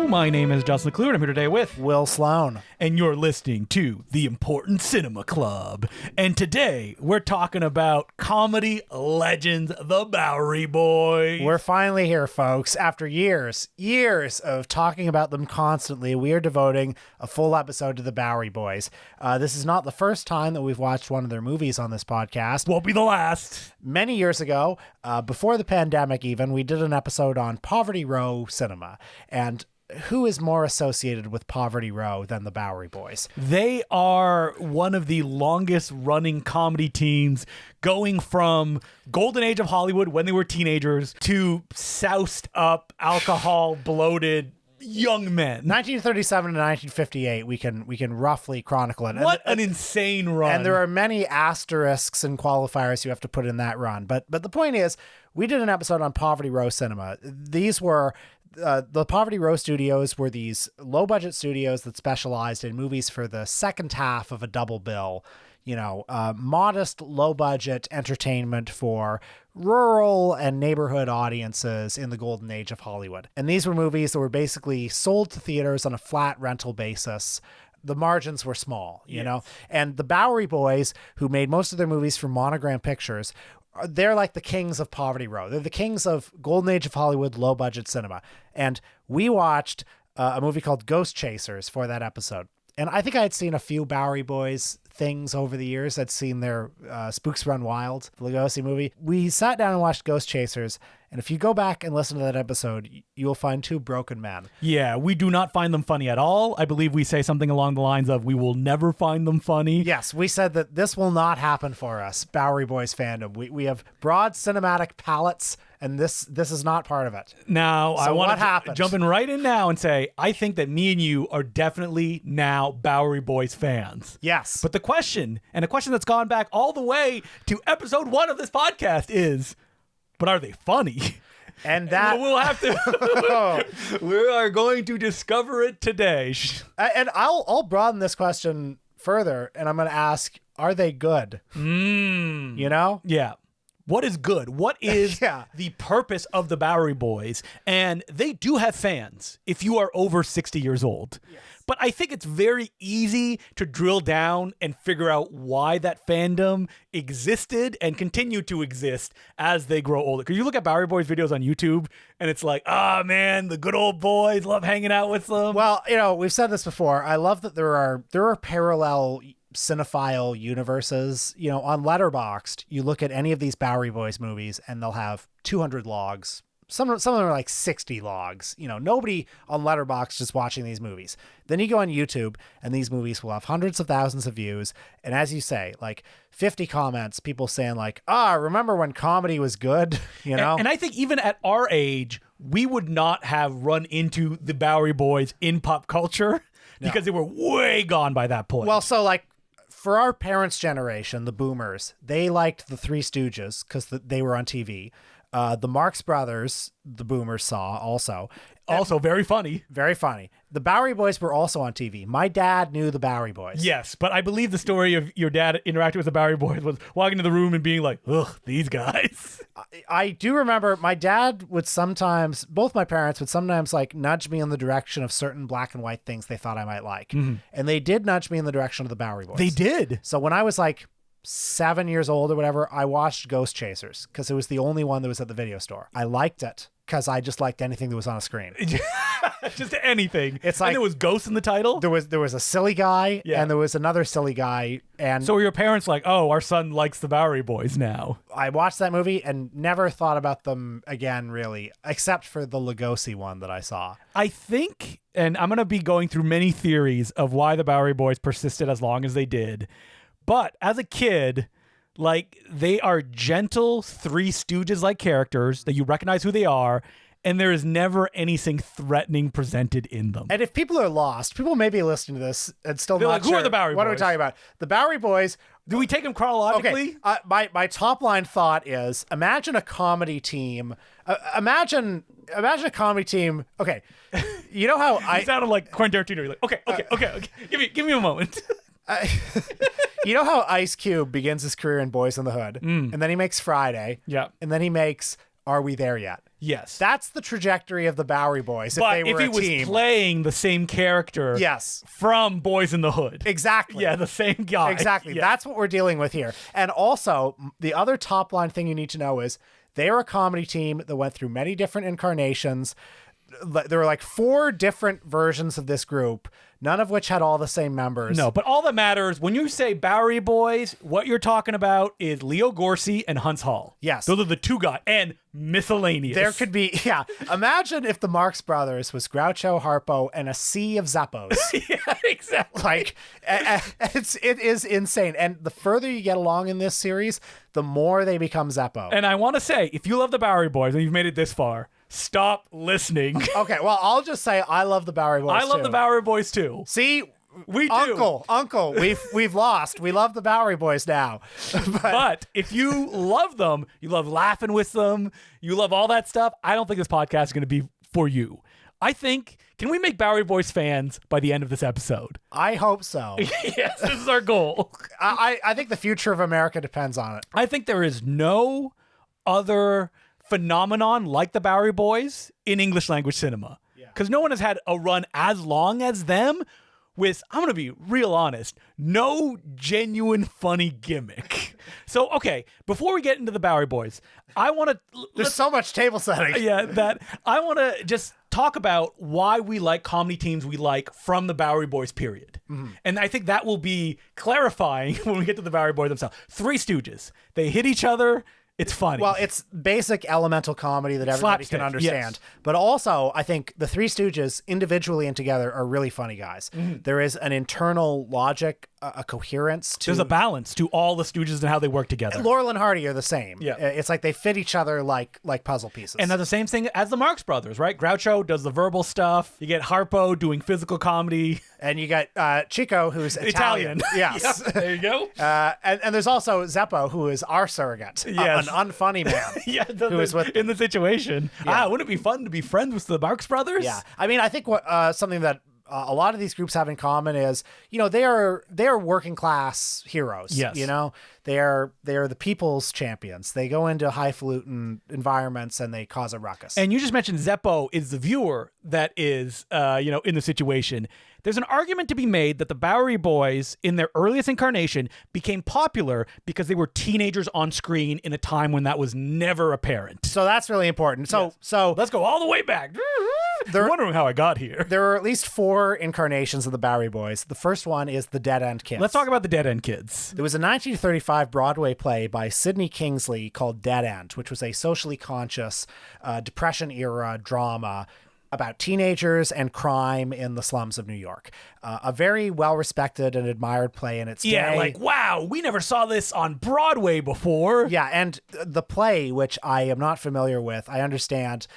My name is Justin Decloux, and I'm here today with Will Sloan. And you're listening to The Important Cinema Club. And today, we're talking about comedy legends, the Bowery Boys. We're finally here, folks. After years of talking about them constantly, we are devoting a full episode to the Bowery Boys. This is not the first time that we've watched one of their movies on this podcast. Won't be the last. Many years ago, before the pandemic even, we did an episode on Poverty Row cinema. And who is more associated with Poverty Row than the Bowery Boys? They are one of the longest running comedy teams, going from golden age of Hollywood when they were teenagers to soused up, alcohol bloated young men. 1937 to 1958, we can roughly chronicle it. What an insane run. And there are many asterisks and qualifiers you have to put in that run. But the point is, we did an episode on Poverty Row cinema. These were the Poverty Row studios were these low-budget studios that specialized in movies for the second half of a double bill. You know, modest, low-budget entertainment for rural and neighborhood audiences in the golden age of Hollywood. And these were movies that were basically sold to theaters on a flat rental basis. The margins were small, you know? And the Bowery Boys, who made most of their movies for Monogram Pictures, they're like the kings of Poverty Row. They're the kings of golden age of Hollywood, low-budget cinema. And we watched a movie called Ghost Chasers for that episode. And I think I had seen a few Bowery Boys things over the years. I'd seen their Spooks Run Wild, the Lugosi movie. We sat down and watched Ghost Chasers, and if you go back and listen to that episode, you will find two broken men. Yeah, we do not find them funny at all. I believe we say something along the lines of, we will never find them funny. Yes, we said that this will not happen for us, Bowery Boys fandom. We have broad cinematic palettes, and this is not part of it. Now, so I want to jump in right in now and say, I think that me and you are definitely now Bowery Boys fans. Yes. But the question, and a question that's gone back all the way to episode 1 of this podcast is, but are they funny? And that we'll have to. We are going to discover it today. And I'll broaden this question further, and I'm going to ask: are they good? You know? Yeah. What is good? What is the purpose of the Bowery Boys? And they do have fans if you are over 60 years old. Yes. But I think it's very easy to drill down and figure out why that fandom existed and continue to exist as they grow older. Because you look at Bowery Boys videos on YouTube and it's like, man, the good old boys, love hanging out with them. Well, you know, we've said this before. I love that there are parallel cinephile universes. You know, on Letterboxd, you look at any of these Bowery Boys movies and they'll have 200 logs. Some of them are like 60 logs. You know, nobody on Letterboxd is watching these movies. Then you go on YouTube and these movies will have hundreds of thousands of views. And as you say, like 50 comments, people saying like, remember when comedy was good? You know? And I think even at our age, we would not have run into the Bowery Boys in pop culture because they were way gone by that point. Well, so like, for our parents' generation, the boomers, they liked the Three Stooges because they were on TV. The Marx Brothers, the boomers saw also. Also very funny. Very funny. The Bowery Boys were also on TV. My dad knew the Bowery Boys. Yes, but I believe the story of your dad interacting with the Bowery Boys was walking into the room and being like, ugh, these guys. I do remember my dad would sometimes, both my parents would sometimes like nudge me in the direction of certain black and white things they thought I might like. Mm-hmm. And they did nudge me in the direction of the Bowery Boys. They did. So when I was like 7 years old or whatever, I watched Ghost Chasers because it was the only one that was at the video store. I liked it because I just liked anything that was on a screen. Just anything. It's like, and there was ghosts in the title. There was a silly guy and there was another silly guy. And so were your parents like, oh, our son likes the Bowery Boys now? I watched that movie and never thought about them again, really, except for the Lugosi one that I saw. I think, and I'm going to be going through many theories of why the Bowery Boys persisted as long as they did. But as a kid, like, they are gentle Three Stooges-like characters that you recognize who they are, and there is never anything threatening presented in them. And if people are lost, people may be listening to this and still They're not like, sure. Who are the Bowery Boys? What are we talking about? The Bowery Boys... Do we take them chronologically? Okay. My top line thought is, imagine a comedy team. Imagine a comedy team. Okay. You know how You sounded like Quentin Tarantino. You're like, okay. Give me a moment. You know how Ice Cube begins his career in Boys in the Hood, and then he makes Friday, yeah, and then he makes Are We There Yet? Yes. That's the trajectory of the Bowery Boys but if they were if he a team. was playing the same character Yes. from Boys in the Hood. Exactly. Yeah, the same guy. Exactly. Yeah. That's what we're dealing with here. And also, the other top line thing you need to know is they are a comedy team that went through many different incarnations. There were like 4 different versions of this group, none of which had all the same members. No, but all that matters, when you say Bowery Boys, what you're talking about is Leo Gorcey and Hunts Hall. Yes. Those are the 2 guys. And miscellaneous. There could be, yeah. Imagine if the Marx Brothers was Groucho, Harpo, and a sea of Zappos. Yeah, exactly. Like, it is insane. And the further you get along in this series, the more they become Zappo. And I want to say, if you love the Bowery Boys and you've made it this far, stop listening. Okay, well, I'll just say I love the Bowery Boys I love the Bowery Boys too. See, We do. Uncle, we've lost. We love the Bowery Boys now. But if you love them, you love laughing with them, you love all that stuff, I don't think this podcast is going to be for you. I think, can we make Bowery Boys fans by the end of this episode? I hope so. Yes, this is our goal. I think the future of America depends on it. I think there is no other phenomenon like the Bowery Boys in English language cinema. Because no one has had a run as long as them with, I'm going to be real honest, no genuine funny gimmick. So, okay, before we get into the Bowery Boys, I want to... There's so much table setting. Yeah, that I want to just talk about why we like comedy teams we like from the Bowery Boys period. Mm-hmm. And I think that will be clarifying when we get to the Bowery Boys themselves. Three Stooges. They hit each other. It's funny. Well, it's basic elemental comedy that everybody Slapstick, can understand. yes. But also, I think the Three Stooges, individually and together, are really funny guys. Mm-hmm. There is an internal logic, a coherence to... There's a balance to all the Stooges and how they work together. Laurel and Hardy are the same. Yeah. It's like they fit each other like puzzle pieces. And they're the same thing as the Marx Brothers, right? Groucho does the verbal stuff. You get Harpo doing physical comedy. And you got Chico, who's Italian. Yes. Yep, there you go. And there's also Zeppo, who is our surrogate. Yes. An unfunny man. Yeah, who is with in the situation. Yeah. Wouldn't it be fun to be friends with the Marx Brothers? Yeah. I mean, I think what something that a lot of these groups have in common is, they are working class heroes. Yes. They are the people's champions. They go into highfalutin environments and they cause a ruckus. And you just mentioned Zeppo is the viewer that is, in the situation. There's an argument to be made that the Bowery Boys, in their earliest incarnation, became popular because they were teenagers on screen in a time when that was never apparent. So that's really important. So let's go all the way back. You're wondering how I got here. There are at least 4 incarnations of the Bowery Boys. The first one is the Dead End Kids. Let's talk about the Dead End Kids. There was a 1935 Broadway play by Sidney Kingsley called Dead End, which was a socially conscious Depression-era drama about teenagers and crime in the slums of New York. A very well-respected and admired play in its day. Yeah, like, wow, we never saw this on Broadway before. Yeah, and the play, which I am not familiar with, I understand,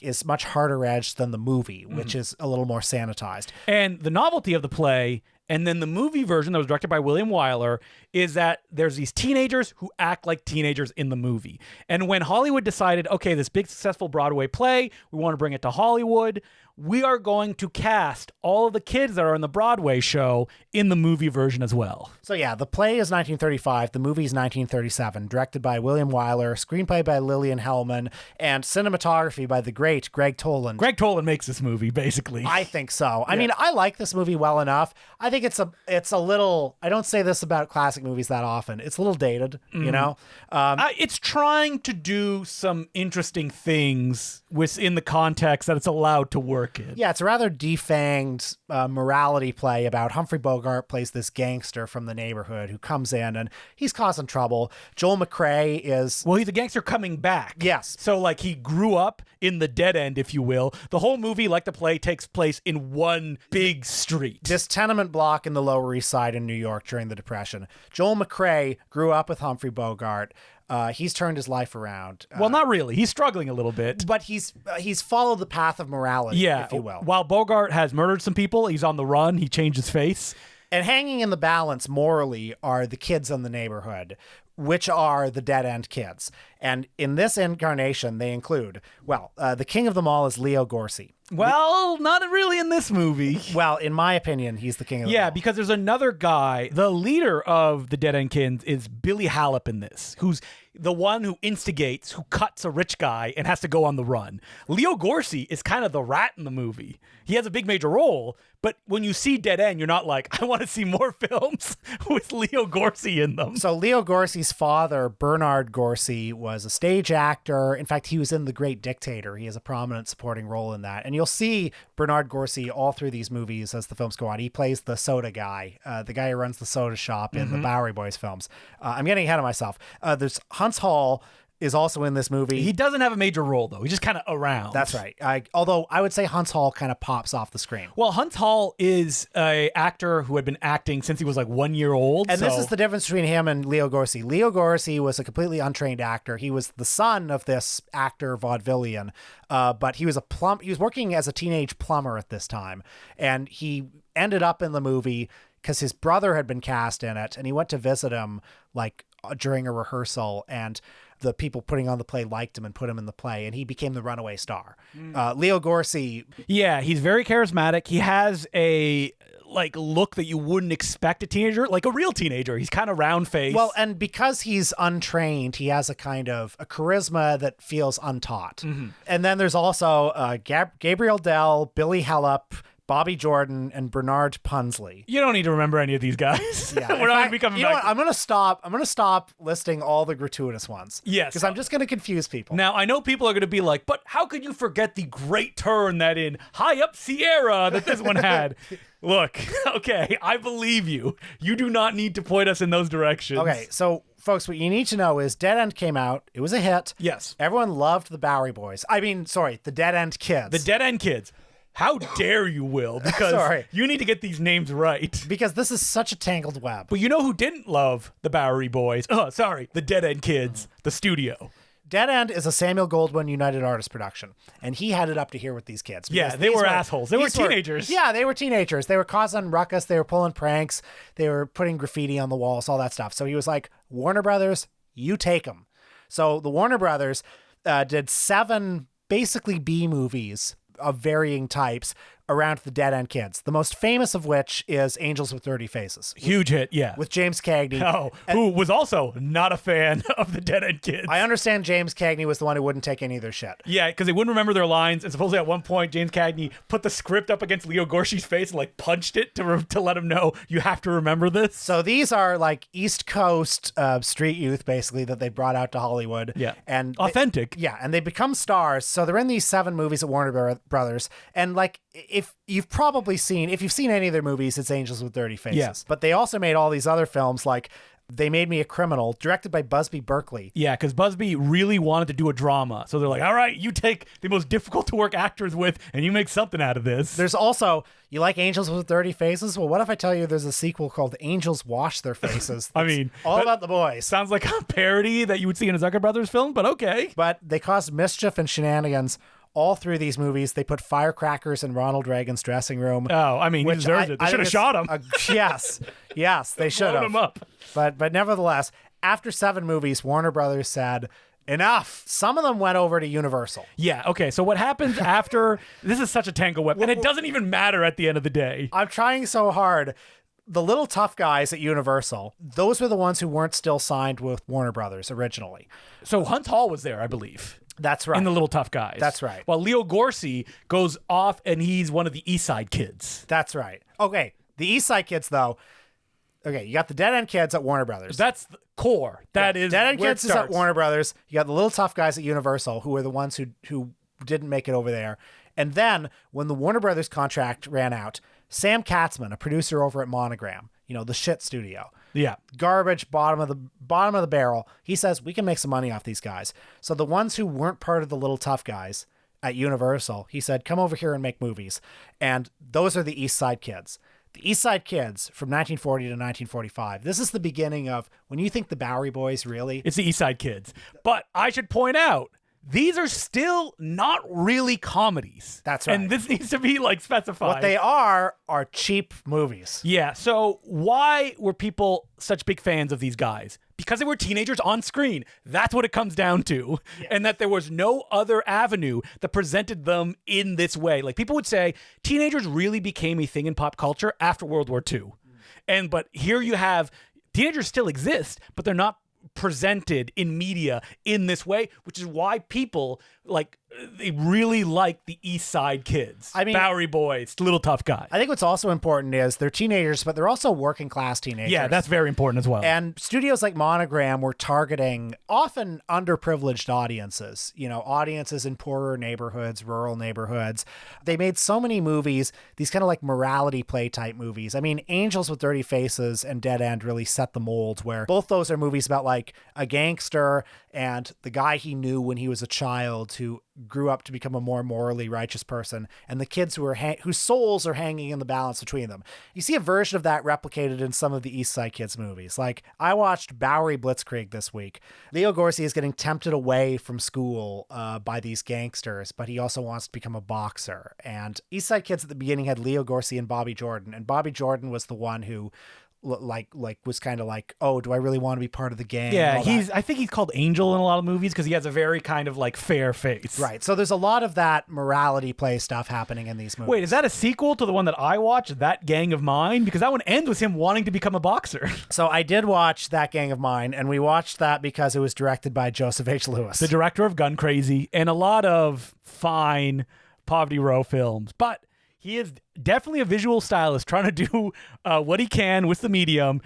is much harder edged than the movie, which is a little more sanitized. And the novelty of the play, and then the movie version that was directed by William Wyler, is that there's these teenagers who act like teenagers in the movie. And when Hollywood decided, okay, this big successful Broadway play, we want to bring it to Hollywood, we are going to cast all of the kids that are in the Broadway show in the movie version as well. So yeah, the play is 1935, the movie is 1937, directed by William Wyler, screenplay by Lillian Hellman, and cinematography by the great Greg Toland. Greg Toland makes this movie, basically. I think so. I mean, I like this movie well enough. I think it's a little, I don't say this about classic movies that often, it's a little dated, It's trying to do some interesting things within the context that it's allowed to work in. Yeah, it's a rather defanged morality play about Humphrey Bogart plays this gangster from the neighborhood who comes in and he's causing trouble. Joel McCrea is... Well, he's a gangster coming back. Yes. So, he grew up in the dead end, if you will. The whole movie, like the play, takes place in one big street. This tenement block in the Lower East Side in New York during the Depression. Joel McCrea grew up with Humphrey Bogart. He's turned his life around. Well, not really. He's struggling a little bit. But he's followed the path of morality, if you will. While Bogart has murdered some people, he's on the run. He changed his face. And hanging in the balance morally are the kids in the neighborhood, which are the Dead End Kids. And in this incarnation, they include, the king of them all is Leo Gorcey. Well, not really in this movie. Well, in my opinion, he's the king of them all. Yeah, because there's another guy. The leader of the Dead End Kids is Billy Hallop in this, who's the one who instigates, who cuts a rich guy and has to go on the run. Leo Gorcey is kind of the rat in the movie. He has a big major role, but when you see Dead End, you're not like, I want to see more films with Leo Gorcey in them. So Leo Gorcey's father, Bernard Gorcey, was a stage actor. In fact, he was in The Great Dictator. He has a prominent supporting role in that. And you'll see Bernard Gorcey all through these movies as the films go on. He plays the soda guy, the guy who runs the soda shop in the Bowery Boys films. I'm getting ahead of myself. There's Hunts Hall is also in this movie. He doesn't have a major role, though. He's just kind of around. That's right. Although I would say Hunts Hall kind of pops off the screen. Well, Hunts Hall is an actor who had been acting since he was like 1 year old. And this is the difference between him and Leo Gorcey. Leo Gorcey was a completely untrained actor. He was the son of this actor vaudevillian, but he was he was working as a teenage plumber at this time, and he ended up in the movie because his brother had been cast in it, and he went to visit him like during a rehearsal, and the people putting on the play liked him and put him in the play, and he became the runaway star. Leo Gorcey. Yeah, he's very charismatic. He has a look that you wouldn't expect a teenager, like a real teenager. He's kind of round faced. Well, and because he's untrained, he has a kind of a charisma that feels untaught. And then there's also Gabriel Dell, Billy Hellop, Bobby Jordan, and Bernard Punsley. You don't need to remember any of these guys. Yeah, We're not going to be coming back. What? I'm going to stop listing all the gratuitous ones. Yes. Because I'm just going to confuse people. Now, I know people are going to be like, but how could you forget the great turn that in High Up Sierra that this one had? Look, okay, I believe you. You do not need to point us in those directions. Okay, so folks, what you need to know is Dead End came out. It was a hit. Yes. Everyone loved the Bowery Boys. The Dead End Kids. The Dead End Kids. How dare you, Will? Because you need to get these names right. Because this is such a tangled web. But you know who didn't love the Bowery Boys? The Dead End Kids, the studio. Dead End is a Samuel Goldwyn United Artists production, and he had it up to here with these kids. Yeah, they were assholes. They were teenagers. They were teenagers. They were causing ruckus. They were pulling pranks. They were putting graffiti on the walls, all that stuff. So he was like, Warner Brothers, you take them. So the Warner Brothers did 7 basically B movies of varying types around the Dead End Kids. The most famous of which is Angels with Dirty Faces. Huge hit, yeah. With James Cagney. Who was also not a fan of the Dead End Kids. I understand James Cagney was the one who wouldn't take any of their shit. Yeah, because they wouldn't remember their lines, and supposedly at one point, James Cagney put the script up against Leo Gorcey's face and punched it to let him know, you have to remember this. So these are East Coast street youth, basically, that they brought out to Hollywood. Yeah. And authentic. And they become stars. So they're in these 7 movies at Warner Brothers. And if you've seen any of their movies, it's Angels with Dirty Faces. Yeah. But they also made all these other films like They Made Me a Criminal, directed by Busby Berkeley. Yeah, because Busby really wanted to do a drama. So they're like, all right, you take the most difficult to work actors with and you make something out of this. There's also, you like Angels with Dirty Faces? Well, what if I tell you there's a sequel called Angels Wash Their Faces? All about the boys. Sounds like a parody that you would see in a Zucker Brothers film, but okay. But they caused mischief and shenanigans all through these movies. They put firecrackers in Ronald Reagan's dressing room. He deserves it. They should have shot him. Yes, they should have. Blown him up. But nevertheless, after 7 movies, Warner Brothers said, enough. Some of them went over to Universal. Yeah, okay. So what happens after... This is such a tangle web, and it doesn't even matter at the end of the day. I'm trying so hard. The little tough guys at Universal, those were the ones who weren't still signed with Warner Brothers originally. So Hunts Hall was there, I believe. That's right. In the Little Tough Guys. That's right. While Leo Gorcey goes off and he's one of the East Side Kids. That's right. Okay, the East Side Kids, though. Okay, you got the Dead End Kids at Warner Brothers. That's the core. That is Dead End where Kids it is starts. at Warner Brothers. You got the Little Tough Guys at Universal, who are the ones who didn't make it over there. And then when the Warner Brothers contract ran out, Sam Katzman, a producer over at Monogram, the shit studio. Yeah. Garbage, bottom of the barrel. He says, we can make some money off these guys. So the ones who weren't part of the Little Tough Guys at Universal, he said, come over here and make movies. And those are the East Side Kids. The East Side Kids from 1940 to 1945. This is the beginning of, when you think the Bowery Boys, really? It's the East Side Kids. But I should point out, these are still not really comedies. That's right. And this needs to be specified. What they are cheap movies. Yeah. So why were people such big fans of these guys? Because they were teenagers on screen. That's what it comes down to. Yes. And that there was no other avenue that presented them in this way. People would say teenagers really became a thing in pop culture after World War II. But here you have teenagers still exist, but they're not presented in media in this way, which is why people they really like the East Side Kids. I mean, Bowery Boys, Little Tough Guys. I think what's also important is they're teenagers, but they're also working class teenagers. Yeah, that's very important as well. And studios like Monogram were targeting often underprivileged audiences, audiences in poorer neighborhoods, rural neighborhoods. They made so many movies, these kind of like morality play type movies. I mean, Angels with Dirty Faces and Dead End really set the mold, where both those are movies about like a gangster and the guy he knew when he was a child who grew up to become a more morally righteous person, and the kids whose souls are hanging in the balance between them. You see a version of that replicated in some of the East Side Kids movies. Like, I watched Bowery Blitzkrieg this week. Leo Gorcey is getting tempted away from school by these gangsters, but he also wants to become a boxer. And East Side Kids at the beginning had Leo Gorcey and Bobby Jordan, and Bobby Jordan was the one who was kind of like, oh, do I really want to be part of the gang? Yeah, I think he's called Angel in a lot of movies because he has a very kind of like fair face. Right. So there's a lot of that morality play stuff happening in these movies. Wait, is that a sequel to the one that I watched, That Gang of Mine? Because that one ends with him wanting to become a boxer. So I did watch That Gang of Mine, and we watched that because it was directed by Joseph H. Lewis, the director of Gun Crazy and a lot of fine Poverty Row films. But he is definitely a visual stylist trying to do what he can with the medium.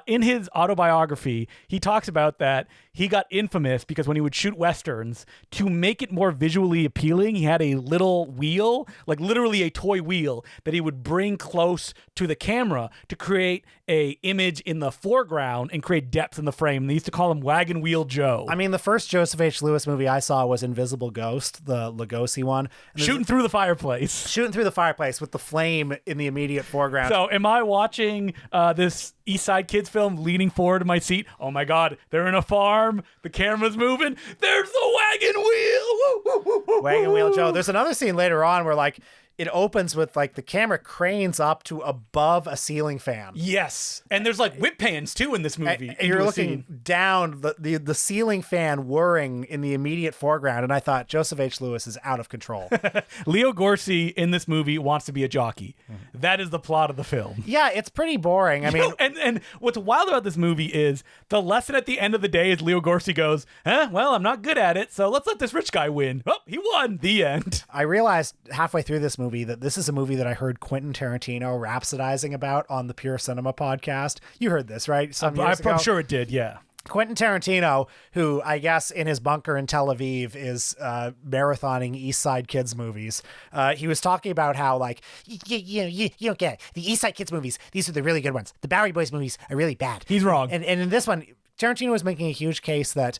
In his autobiography, he talks about that he got infamous because when he would shoot Westerns, to make it more visually appealing, he had a little wheel, like literally a toy wheel, that he would bring close to the camera to create a image in the foreground and create depth in the frame. They used to call him Wagon Wheel Joe. I mean, the first Joseph H. Lewis movie I saw was Invisible Ghost, the Lugosi one. Shooting through the fireplace with the flame in the immediate foreground. So am I watching this East Side Kids film leaning forward in my seat? Oh my God, they're in a farm. The camera's moving. There's the wagon wheel. Woo, woo, woo, woo, Wagon Wheel Joe. There's another scene later on where like it opens with like the camera cranes up to above a ceiling fan. Yes. And there's like whip pans too in this movie. And you're looking down the ceiling fan whirring in the immediate foreground. And I thought Joseph H. Lewis is out of control. Leo Gorcey in this movie wants to be a jockey. Mm-hmm. That is the plot of the film. Yeah, it's pretty boring. I mean, and what's wild about this movie is the lesson at the end of the day is Leo Gorcey goes, well, I'm not good at it, so let's let this rich guy win. Oh, he won. The end. I realized halfway through this movie that this is a movie that I heard Quentin Tarantino rhapsodizing about on the Pure Cinema podcast. You heard this, right? I'm sure it did, yeah. Quentin Tarantino, who I guess in his bunker in Tel Aviv is marathoning East Side Kids movies. He was talking about how like, you don't get it. The East Side Kids movies, these are the really good ones. The Bowery Boys movies are really bad. He's wrong. And in this one, Tarantino was making a huge case that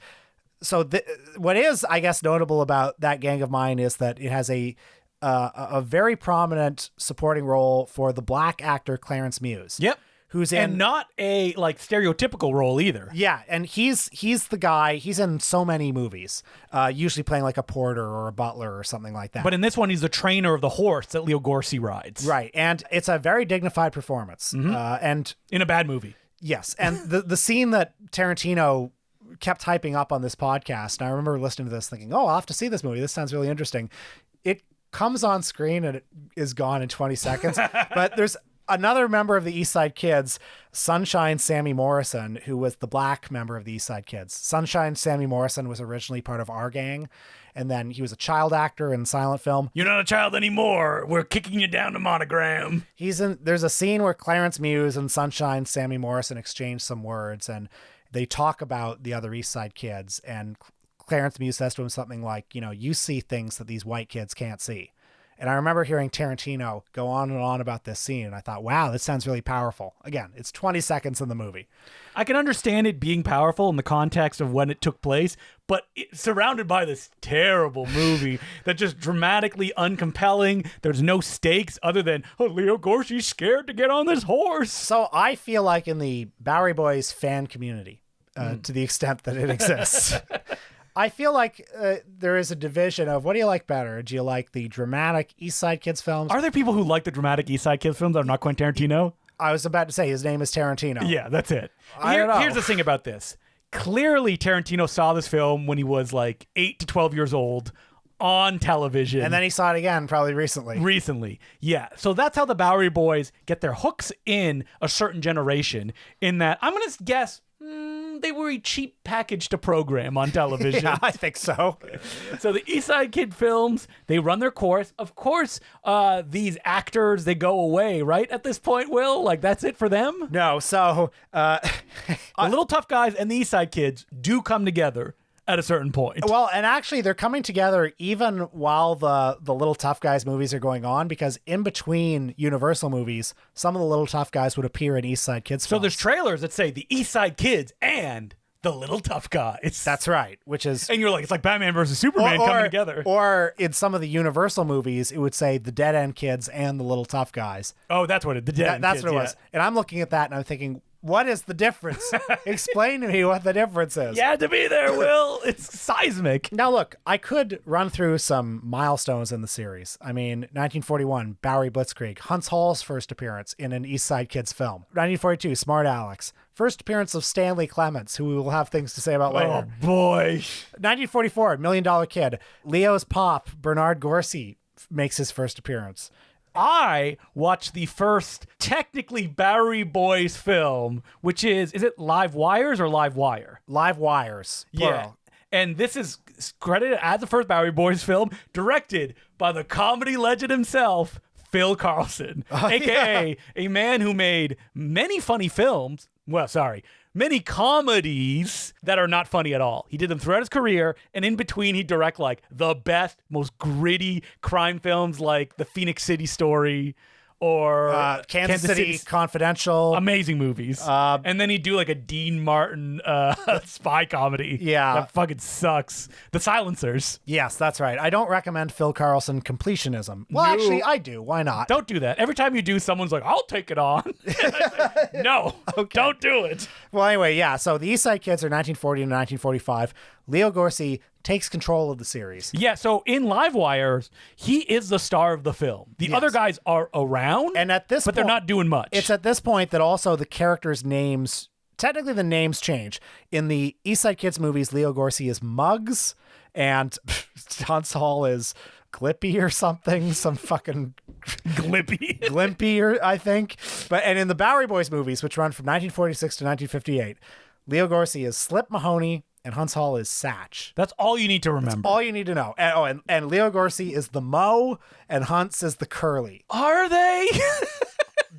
what is, I guess, notable about That Gang of Mine is that it has a very prominent supporting role for the black actor Clarence Muse. Yep. Who's in, and not a like stereotypical role either. Yeah, and he's the guy. He's in so many movies, usually playing like a porter or a butler or something like that. But in this one, he's the trainer of the horse that Leo Gorcey rides. Right, and it's a very dignified performance. Mm-hmm. And in a bad movie. Yes, and the scene that Tarantino kept hyping up on this podcast, and I remember listening to this thinking, oh, I'll have to see this movie. This sounds really interesting. It comes on screen and it is gone in 20 seconds. But there's another member of the East Side Kids, Sunshine Sammy Morrison, who was the black member of the East Side Kids. Sunshine Sammy Morrison was originally part of our gang, and then he was a child actor in silent film. You're not a child anymore. We're kicking you down to Monogram. There's a scene where Clarence Muse and Sunshine Sammy Morrison exchange some words, and they talk about the other East Side Kids, and Clarence Muse says to him something like, you see things that these white kids can't see. And I remember hearing Tarantino go on and on about this scene, and I thought, wow, this sounds really powerful. Again, it's 20 seconds in the movie. I can understand it being powerful in the context of when it took place, but it's surrounded by this terrible movie that's just dramatically uncompelling. There's no stakes other than, Leo Gorcey's scared to get on this horse. So I feel like in the Bowery Boys fan community, to the extent that it exists, I feel like there is a division of what do you like better? Do you like the dramatic East Side Kids films? Are there people who like the dramatic East Side Kids films that are not Quentin Tarantino? I was about to say his name is Tarantino. Yeah, that's it. I don't know. Here's the thing about this. Clearly, Tarantino saw this film when he was like 8 to 12 years old on television. And then he saw it again probably recently. Recently, yeah. So that's how the Bowery Boys get their hooks in a certain generation, in that I'm going to guess They were a cheap package to program on television. Yeah, I think so. So the East Side Kid films, they run their course. Of course, these actors, they go away, right? At this point, Will? Like, that's it for them? No, so... the Little Tough Guys and the East Side Kids do come together at a certain point. Well, and actually they're coming together even while the Little Tough Guys movies are going on, because in between Universal movies, some of the Little Tough Guys would appear in East Side Kids films. So there's trailers that say the East Side Kids and the Little Tough Guys. That's right, which is... And you're like, it's like Batman versus Superman coming together. Or in some of the Universal movies, it would say the Dead End Kids and the Little Tough Guys. Oh, that's what it... The Dead End That's Kids, what it was. And I'm looking at that and I'm thinking... What is the difference? Explain to me what the difference is. You had to be there, Will. It's seismic. Now, look, I could run through some milestones in the series. I mean, 1941, Bowery Blitzkrieg, Huntz Hall's first appearance in an East Side Kids film. 1942, Smart Alex. First appearance of Stanley Clements, who we will have things to say about later. Oh, boy. 1944, $1 Million Kid. Leo's pop, Bernard Gorcey, makes his first appearance. I watched the first technically Bowery Boys film, which is it Live Wires or Live Wire? Live Wires, plural. Yeah. And this is credited as the first Bowery Boys film, directed by the comedy legend himself, Phil Carlson, a.k.a. a man who made many funny films. Well, sorry. Many comedies that are not funny at all. He did them throughout his career, and in between he'd direct like the best, most gritty crime films like The Phoenix City Story or Kansas City Confidential. Amazing movies. And then he'd do like a Dean Martin spy comedy. Yeah. That fucking sucks. The Silencers. Yes, that's right. I don't recommend Phil Carlson completionism. Well, No. actually, I do. Why not? Don't do that. Every time you do, someone's like, I'll take it on. And I say, no, don't do it. Well, anyway, yeah. So the East Side Kids are 1940 to 1945. Leo Gorcey takes control of the series. Yeah, so in Live Wires, he is the star of the film. The other guys are around, And at this but they're point- not doing much. It's at this point that also the characters' names, technically the names change. In the East Side Kids movies, Leo Gorcey is Muggs, and Huntz Hall is Glippy or something, some fucking Glippy. Glimpy, or I think. And in the Bowery Boys movies, which run from 1946 to 1958, Leo Gorcey is Slip Mahoney, and Huntz Hall is Satch. That's all you need to remember. All you need to know. And Leo Gorcey is the Mo, and Huntz is the Curly. Are they?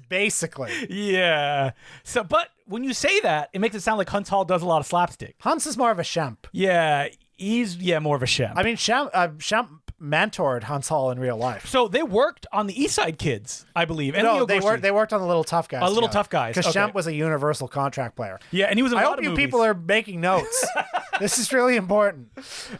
Basically. Yeah. So, but when you say that, it makes it sound like Huntz Hall does a lot of slapstick. Huntz is more of a Shemp. Yeah, he's more of a Shemp. I mean, Shemp mentored Huntz Hall in real life. So they worked on the East Side Kids, I believe. And No, Leo they Gorcey. worked on the Little Tough Guys. Little Tough Guys, Because okay. Shemp was a Universal contract player. Yeah, and he was in a I lot hope of you movies. people are making notes. This is really important.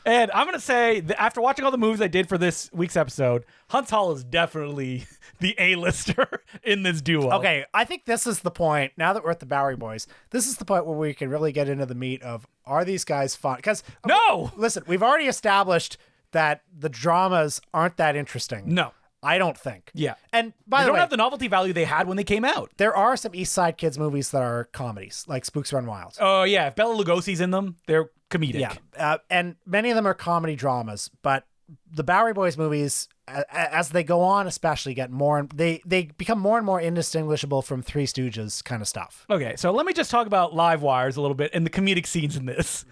And I'm going to say, that after watching all the movies I did for this week's episode, Huntz Hall is definitely the A-lister in this duo. Okay, I think this is the point, now that we're at the Bowery Boys, this is the point where we can really get into the meat of, are these guys fun? Because, No! listen, we've already established that the dramas aren't that interesting. No. I don't think. Yeah. And by They the don't way, have the novelty value they had when they came out. there are some East Side Kids movies that are comedies, like Spooks Run Wild. Oh, yeah. If Bela Lugosi's in them, they're comedic. Yeah, and many of them are comedy dramas, but the Bowery Boys movies, as they go on, especially get more, they become more and more indistinguishable from Three Stooges kind of stuff. Okay, so let me just talk about Live Wires a little bit and the comedic scenes in this.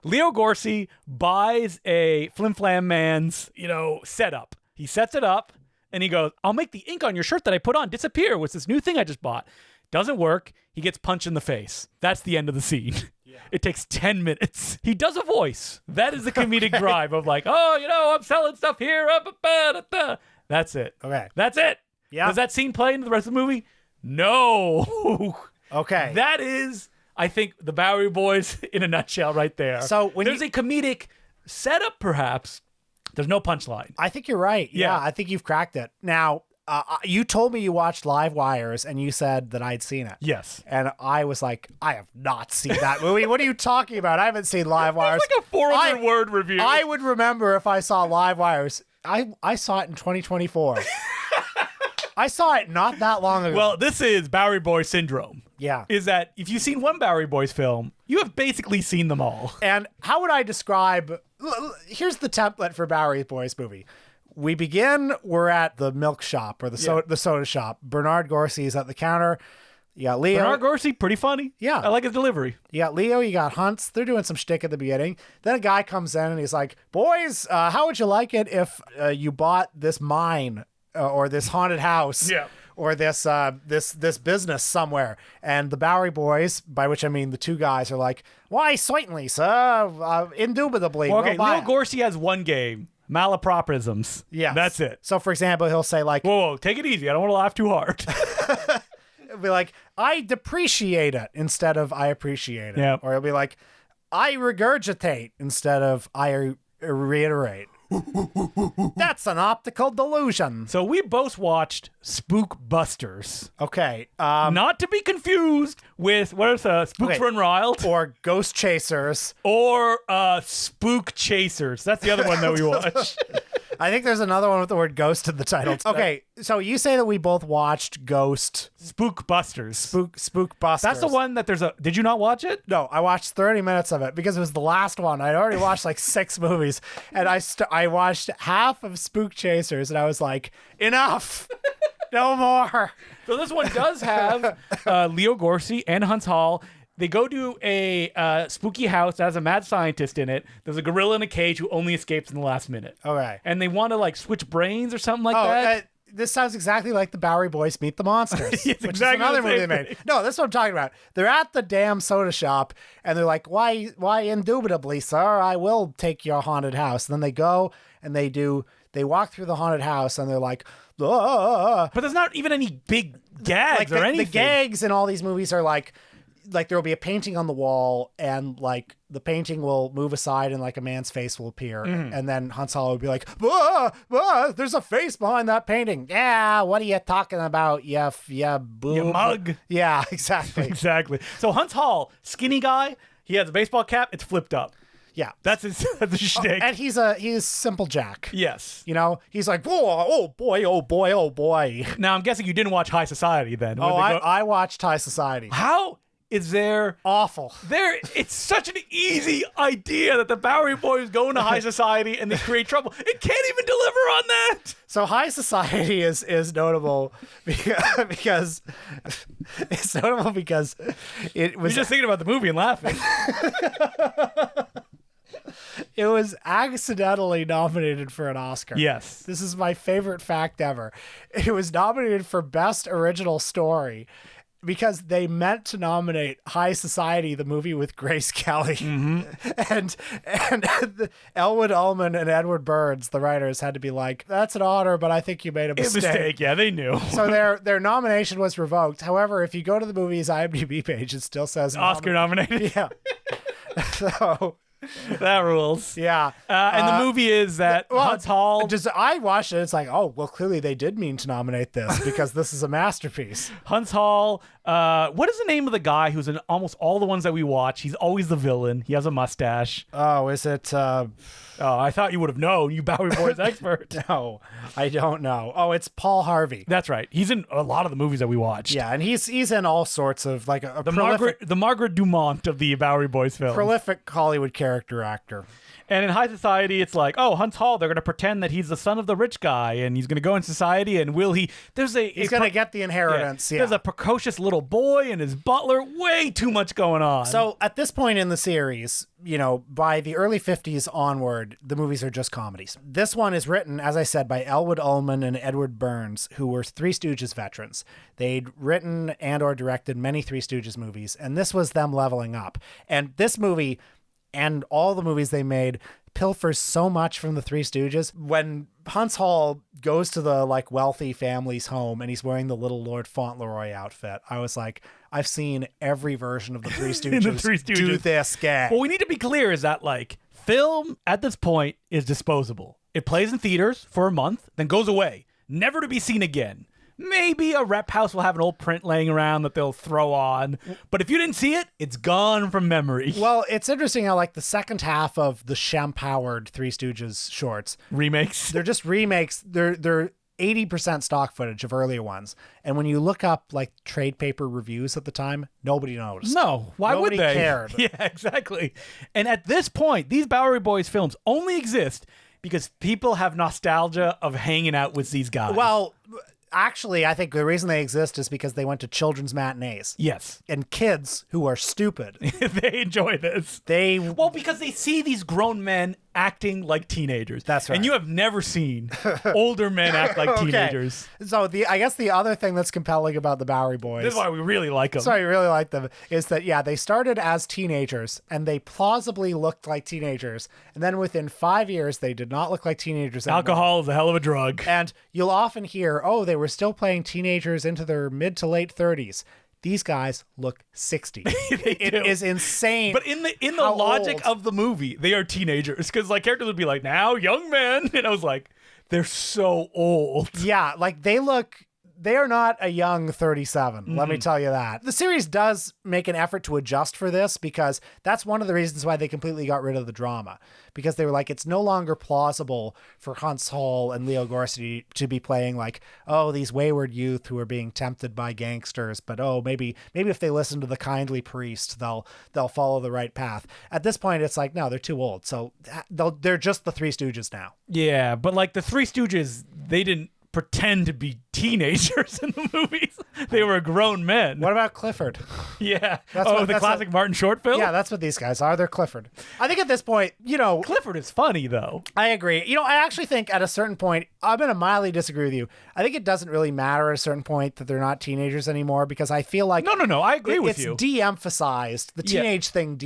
Leo Gorcey buys a Flim Flam Man's, setup. He sets it up and he goes, I'll make the ink on your shirt that I put on disappear with this new thing I just bought. Doesn't work. He gets punched in the face. That's the end of the scene. Yeah. It takes 10 minutes. He does a voice. That is the comedic drive of like, I'm selling stuff here. That's it. Okay. That's it. Yeah. Does that scene play into the rest of the movie? No. Okay. That is, I think, the Bowery Boys in a nutshell right there. So when there's a comedic setup, perhaps. There's no punchline. I think you're right. Yeah, Yeah. I think you've cracked it. Now, you told me you watched Live Wires and you said that I'd seen it. Yes. And I was like, I have not seen that movie. What are you talking about? I haven't seen Live Wires. It's like a 400-word review. I would remember if I saw Live Wires. I saw it in 2024. I saw it not that long ago. Well, this is Bowery Boy syndrome. Yeah. Is that if you've seen one Bowery Boys film, you have basically seen them all. And how would I describe... Here's the template for Bowery Boys movie. We begin, we're at the milk shop or the soda shop. Bernard Gorcey is at the counter. You got Leo. Bernard Gorcey, pretty funny. Yeah. I like his delivery. You got Leo, you got Hunts. They're doing some shtick at the beginning. Then a guy comes in and he's like, boys, how would you like it if you bought this mine or this haunted house? Yeah. Or this business somewhere. And the Bowery Boys, by which I mean the two guys, are like, why, certainly, sir. Indubitably. Well, okay, we'll buy Leo it." Gorcey has one game. Malapropisms. Yeah. That's it. So, for example, he'll say like, Whoa, take it easy. I don't want to laugh too hard. it'll be like, I depreciate it instead of I appreciate it. Yeah. Or he'll be like, I regurgitate instead of I reiterate. That's an optical delusion. So we both watched Spook Busters. Okay. Not to be confused with, what is Spooks Okay. Run Wild? Or Ghost Chasers. Or Spook Chasers. That's the other one that we watched. I think there's another one with the word ghost in the title. Okay, so you say that we both watched Ghost Spook Busters. Spook Busters. That's the one that there's a... Did you not watch it? No, I watched 30 minutes of it because it was the last one. I'd already watched like 6 movies, and I watched half of Spook Chasers, and I was like, enough, no more. So this one does have Leo Gorcey and Hunts Hall. They go to a spooky house that has a mad scientist in it. There's a gorilla in a cage who only escapes in the last minute. Okay. And they want to like switch brains or something like that. This sounds exactly like the Bowery Boys Meet the Monsters, It's which exactly is another the movie same they made. thing. No, that's what I'm talking about. They're at the damn soda shop, and they're like, why, indubitably, sir, I will take your haunted house. And then they go, and they walk through the haunted house, and they're like, But there's not even any big gags like or anything. the gags in all these movies are like there will be a painting on the wall, and like the painting will move aside and like a man's face will appear, and then Hans Solo will be like, there's a face behind that painting. Yeah, what are you talking about? Yeah, boob. You mug. Yeah, exactly. Exactly. So Hunts Hall, skinny guy, he has a baseball cap, it's flipped up. Yeah, That's his shtick. and he's simple Jack. Yes. You know, he's like, whoa, oh boy, oh boy, oh boy. Now I'm guessing you didn't watch High Society then. Oh, I watched High Society. How is there... Awful. It's such an easy idea that the Bowery Boys go into high society and they create trouble. It can't even deliver on that. So High Society is notable because it's notable because it was You're just thinking about the movie and laughing. it was accidentally nominated for an Oscar. Yes. This is my favorite fact ever. It was nominated for Best Original Story because they meant to nominate High Society, the movie with Grace Kelly. And Elwood Ullman and Edward Burns, the writers, had to be like, that's an honor, but I think you made a mistake. Yeah, they knew. So their nomination was revoked. However, if you go to the movie's IMDb page, it still says Oscar nominated. Yeah. So That rules. yeah. And the movie is that Hunts Hall... I watched it. It's like, oh, well, clearly they did mean to nominate this because this is a masterpiece. Hunts Hall. What is the name of the guy who's in almost all the ones that we watch? He's always the villain. He has a mustache. Oh, is it? Oh, I thought you would have known. You Bowery Boys expert. No, I don't know. Oh, it's Paul Harvey. That's right. He's in a lot of the movies that we watched. Yeah, and he's in all sorts of like a The prolific, Margaret Dumont of the Bowery Boys films. prolific Hollywood character actor. And in high society, it's like, oh, Hunts Hall, they're going to pretend that he's the son of the rich guy, and he's going to go in society, and will he... He's going to get the inheritance. Yeah. There's a precocious little boy and his butler. Way too much going on. So at this point in the series, by the early 50s onward, the movies are just comedies. This one is written, as I said, by Elwood Ullman and Edward Burns, who were Three Stooges veterans. They'd written and or directed many Three Stooges movies, and this was them leveling up. And this movie... and all the movies they made pilfers so much from the Three Stooges. When Hunts Hall goes to the like wealthy family's home and he's wearing the little Lord Fauntleroy outfit, I was like, I've seen every version of the Three Stooges, do this gag. What we need to be clear is that like film at this point is disposable. It plays in theaters for a month, then goes away, never to be seen again. Maybe a rep house will have an old print laying around that they'll throw on. But if you didn't see it, it's gone from memory. Well, it's interesting how like the second half of the Shem-powered Three Stooges shorts. Remakes. They're just remakes. They're 80% stock footage of earlier ones. And when you look up like trade paper reviews at the time, nobody noticed. No, why Nobody would they? cared. Yeah, exactly. And at this point, these Bowery Boys films only exist because people have nostalgia of hanging out with these guys. Well, Actually, I think the reason they exist is because they went to children's matinees. Yes. And kids who are stupid. They enjoy this. Well, because they see these grown men acting like teenagers. That's right. And you have never seen older men act like teenagers. So I guess the other thing that's compelling about the Bowery Boys. This is why we really like them. Sorry, we really like them. Is that, they started as teenagers and they plausibly looked like teenagers. And then within 5 years, they did not look like teenagers anymore. Alcohol is a hell of a drug. And you'll often hear, they were still playing teenagers into their mid to late 30s. These guys look 60. It is insane. But in the logic of the movie, they are teenagers. Because like characters would be like, now young men. And I was like, they're so old. Yeah, like they are not a young 37. Let me tell you that. The series does make an effort to adjust for this because that's one of the reasons why they completely got rid of the drama. Because they were like, it's no longer plausible for Huntz Hall and Leo Gorcey to be playing like, these wayward youth who are being tempted by gangsters, but maybe if they listen to the kindly priest, they'll follow the right path. At this point, it's like, no, they're too old. So they're just the Three Stooges now. Yeah, but like the Three Stooges, they didn't pretend to be teenagers in the movies. They were grown men. What about Clifford? Yeah. The classic Martin Short film? Yeah, that's what these guys are. They're Clifford. I think at this point, Clifford is funny, though. I agree. I actually think at a certain point, I'm going to mildly disagree with you. I think it doesn't really matter at a certain point that they're not teenagers anymore because I feel like... No, I agree with you. It's de-emphasized. The teenage thing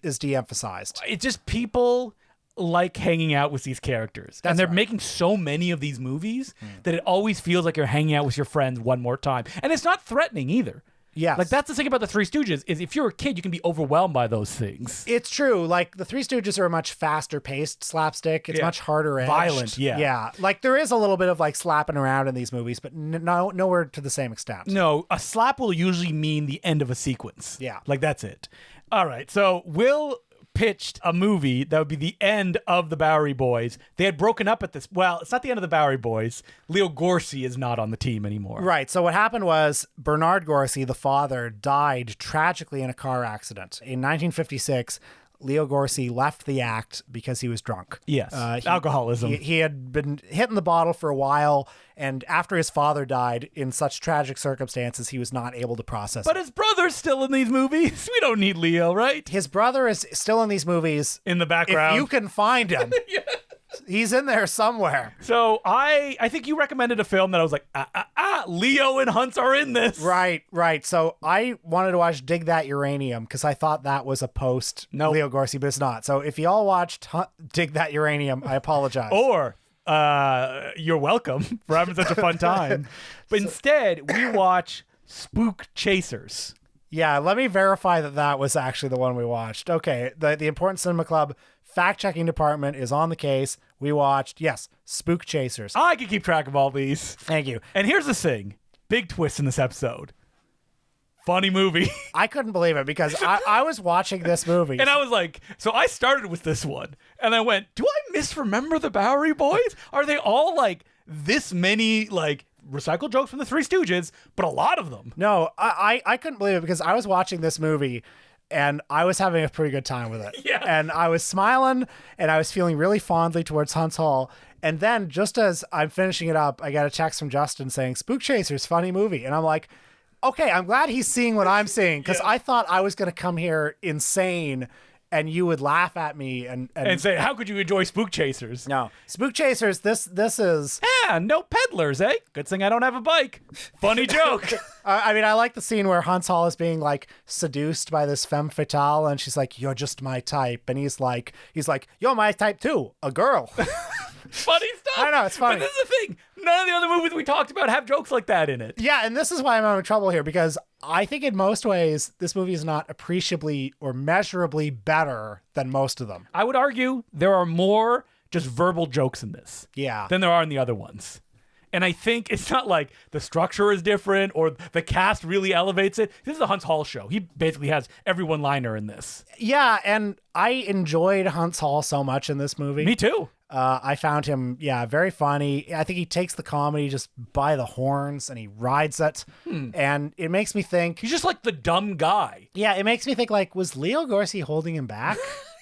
is de-emphasized. It's just people like hanging out with these characters. And they're making so many of these movies that it always feels like you're hanging out with your friends one more time. And it's not threatening either. Yes. Like that's the thing about the Three Stooges is if you're a kid, you can be overwhelmed by those things. It's true. Like the Three Stooges are a much faster paced slapstick. It's much harder edged. Violent, yeah. Yeah. Like there is a little bit of like slapping around in these movies, but nowhere to the same extent. No, a slap will usually mean the end of a sequence. Yeah. Like that's it. All right. So Will pitched a movie that would be the end of the Bowery Boys. They had broken up at this. Well, it's not the end of the Bowery Boys. Leo Gorcey is not on the team anymore. Right. So what happened was Bernard Gorcey, the father, died tragically in a car accident. In 1956, Leo Gorcey left the act because he was drunk. Yes. Alcoholism. He had been hitting the bottle for a while, and after his father died in such tragic circumstances, he was not able to process But his brother's still in these movies. We don't need Leo, right? His brother is still in these movies. In the background. If you can find him. Yeah. He's in there somewhere. So I think you recommended a film that I was like, Leo and Huntz are in this. Right. So I wanted to watch Dig That Uranium because I thought that was a post Leo Gorcey, but it's not. So if y'all watched Dig That Uranium, I apologize. Or you're welcome for having such a fun time. But instead, we watch Spook Chasers. Yeah, let me verify that was actually the one we watched. Okay, the Important Cinema Club fact-checking department is on the case. We watched, Spook Chasers. I can keep track of all these. Thank you. And here's the thing. Big twist in this episode. Funny movie. I couldn't believe it because I was watching this movie. And I was like, so I started with this one. And I went, do I misremember the Bowery Boys? Are they all like this many like recycled jokes from the Three Stooges, but a lot of them? No, I couldn't believe it because I was watching this movie and I was having a pretty good time with it. Yeah. And I was smiling and I was feeling really fondly towards Huntz Hall. And then just as I'm finishing it up, I got a text from Justin saying, Spook Chasers, funny movie. And I'm like, okay, I'm glad he's seeing what I'm seeing because I thought I was going to come here insane and you would laugh at me and say, how could you enjoy Spook Chasers? No. Spook Chasers, this is... Yeah, no peddlers, eh? Good thing I don't have a bike. Funny joke. I mean, I like the scene where Huntz Hall is being like seduced by this femme fatale and she's like, you're just my type. And he's like, you're my type too, a girl. Funny stuff. I know, it's funny. But this is the thing. None of the other movies we talked about have jokes like that in it. Yeah, and this is why I'm having trouble here because I think in most ways this movie is not appreciably or measurably better than most of them. I would argue there are more just verbal jokes in this than there are in the other ones. And I think it's not like the structure is different or the cast really elevates it. This is a Huntz Hall show. He basically has every one-liner in this. Yeah, and I enjoyed Huntz Hall so much in this movie. Me too. I found him, very funny. I think he takes the comedy just by the horns and he rides it. And it makes me think... He's just like the dumb guy. Yeah, it makes me think like, was Leo Gorcey holding him back?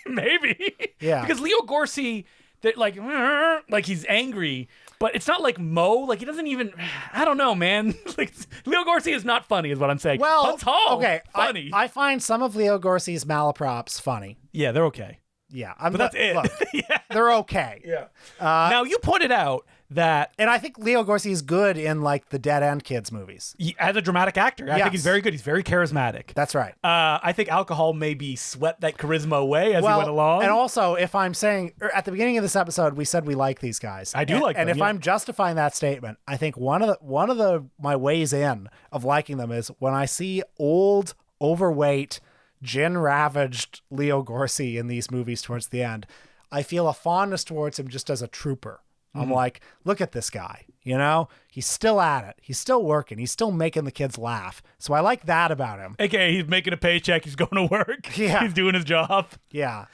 Maybe. Yeah. Because Leo Gorcey that like he's angry, but it's not like Mo. Like he doesn't even. I don't know, man. Like Leo Garcia is not funny, is what I'm saying. Well, Hunt's Hall, okay, funny. I find some of Leo Garcia's malaprops funny. Yeah, they're okay. Yeah, But that's it. Look, Yeah. they're okay. Yeah. Now you pointed out that And I think Leo Garcia is good in like the Dead End Kids movies. as a dramatic actor, I think he's very good. He's very charismatic. That's right. I think alcohol maybe swept that charisma away as he went along. And also, if I'm saying at the beginning of this episode, we said we like these guys. I do like them. And if I'm justifying that statement, I think one of my ways in of liking them is when I see old, overweight, gin-ravaged Leo Garcia in these movies towards the end, I feel a fondness towards him just as a trooper. I'm like, look at this guy, you know? He's still at it. He's still working. He's still making the kids laugh. So I like that about him. AKA he's making a paycheck. He's going to work. Yeah. He's doing his job. Yeah.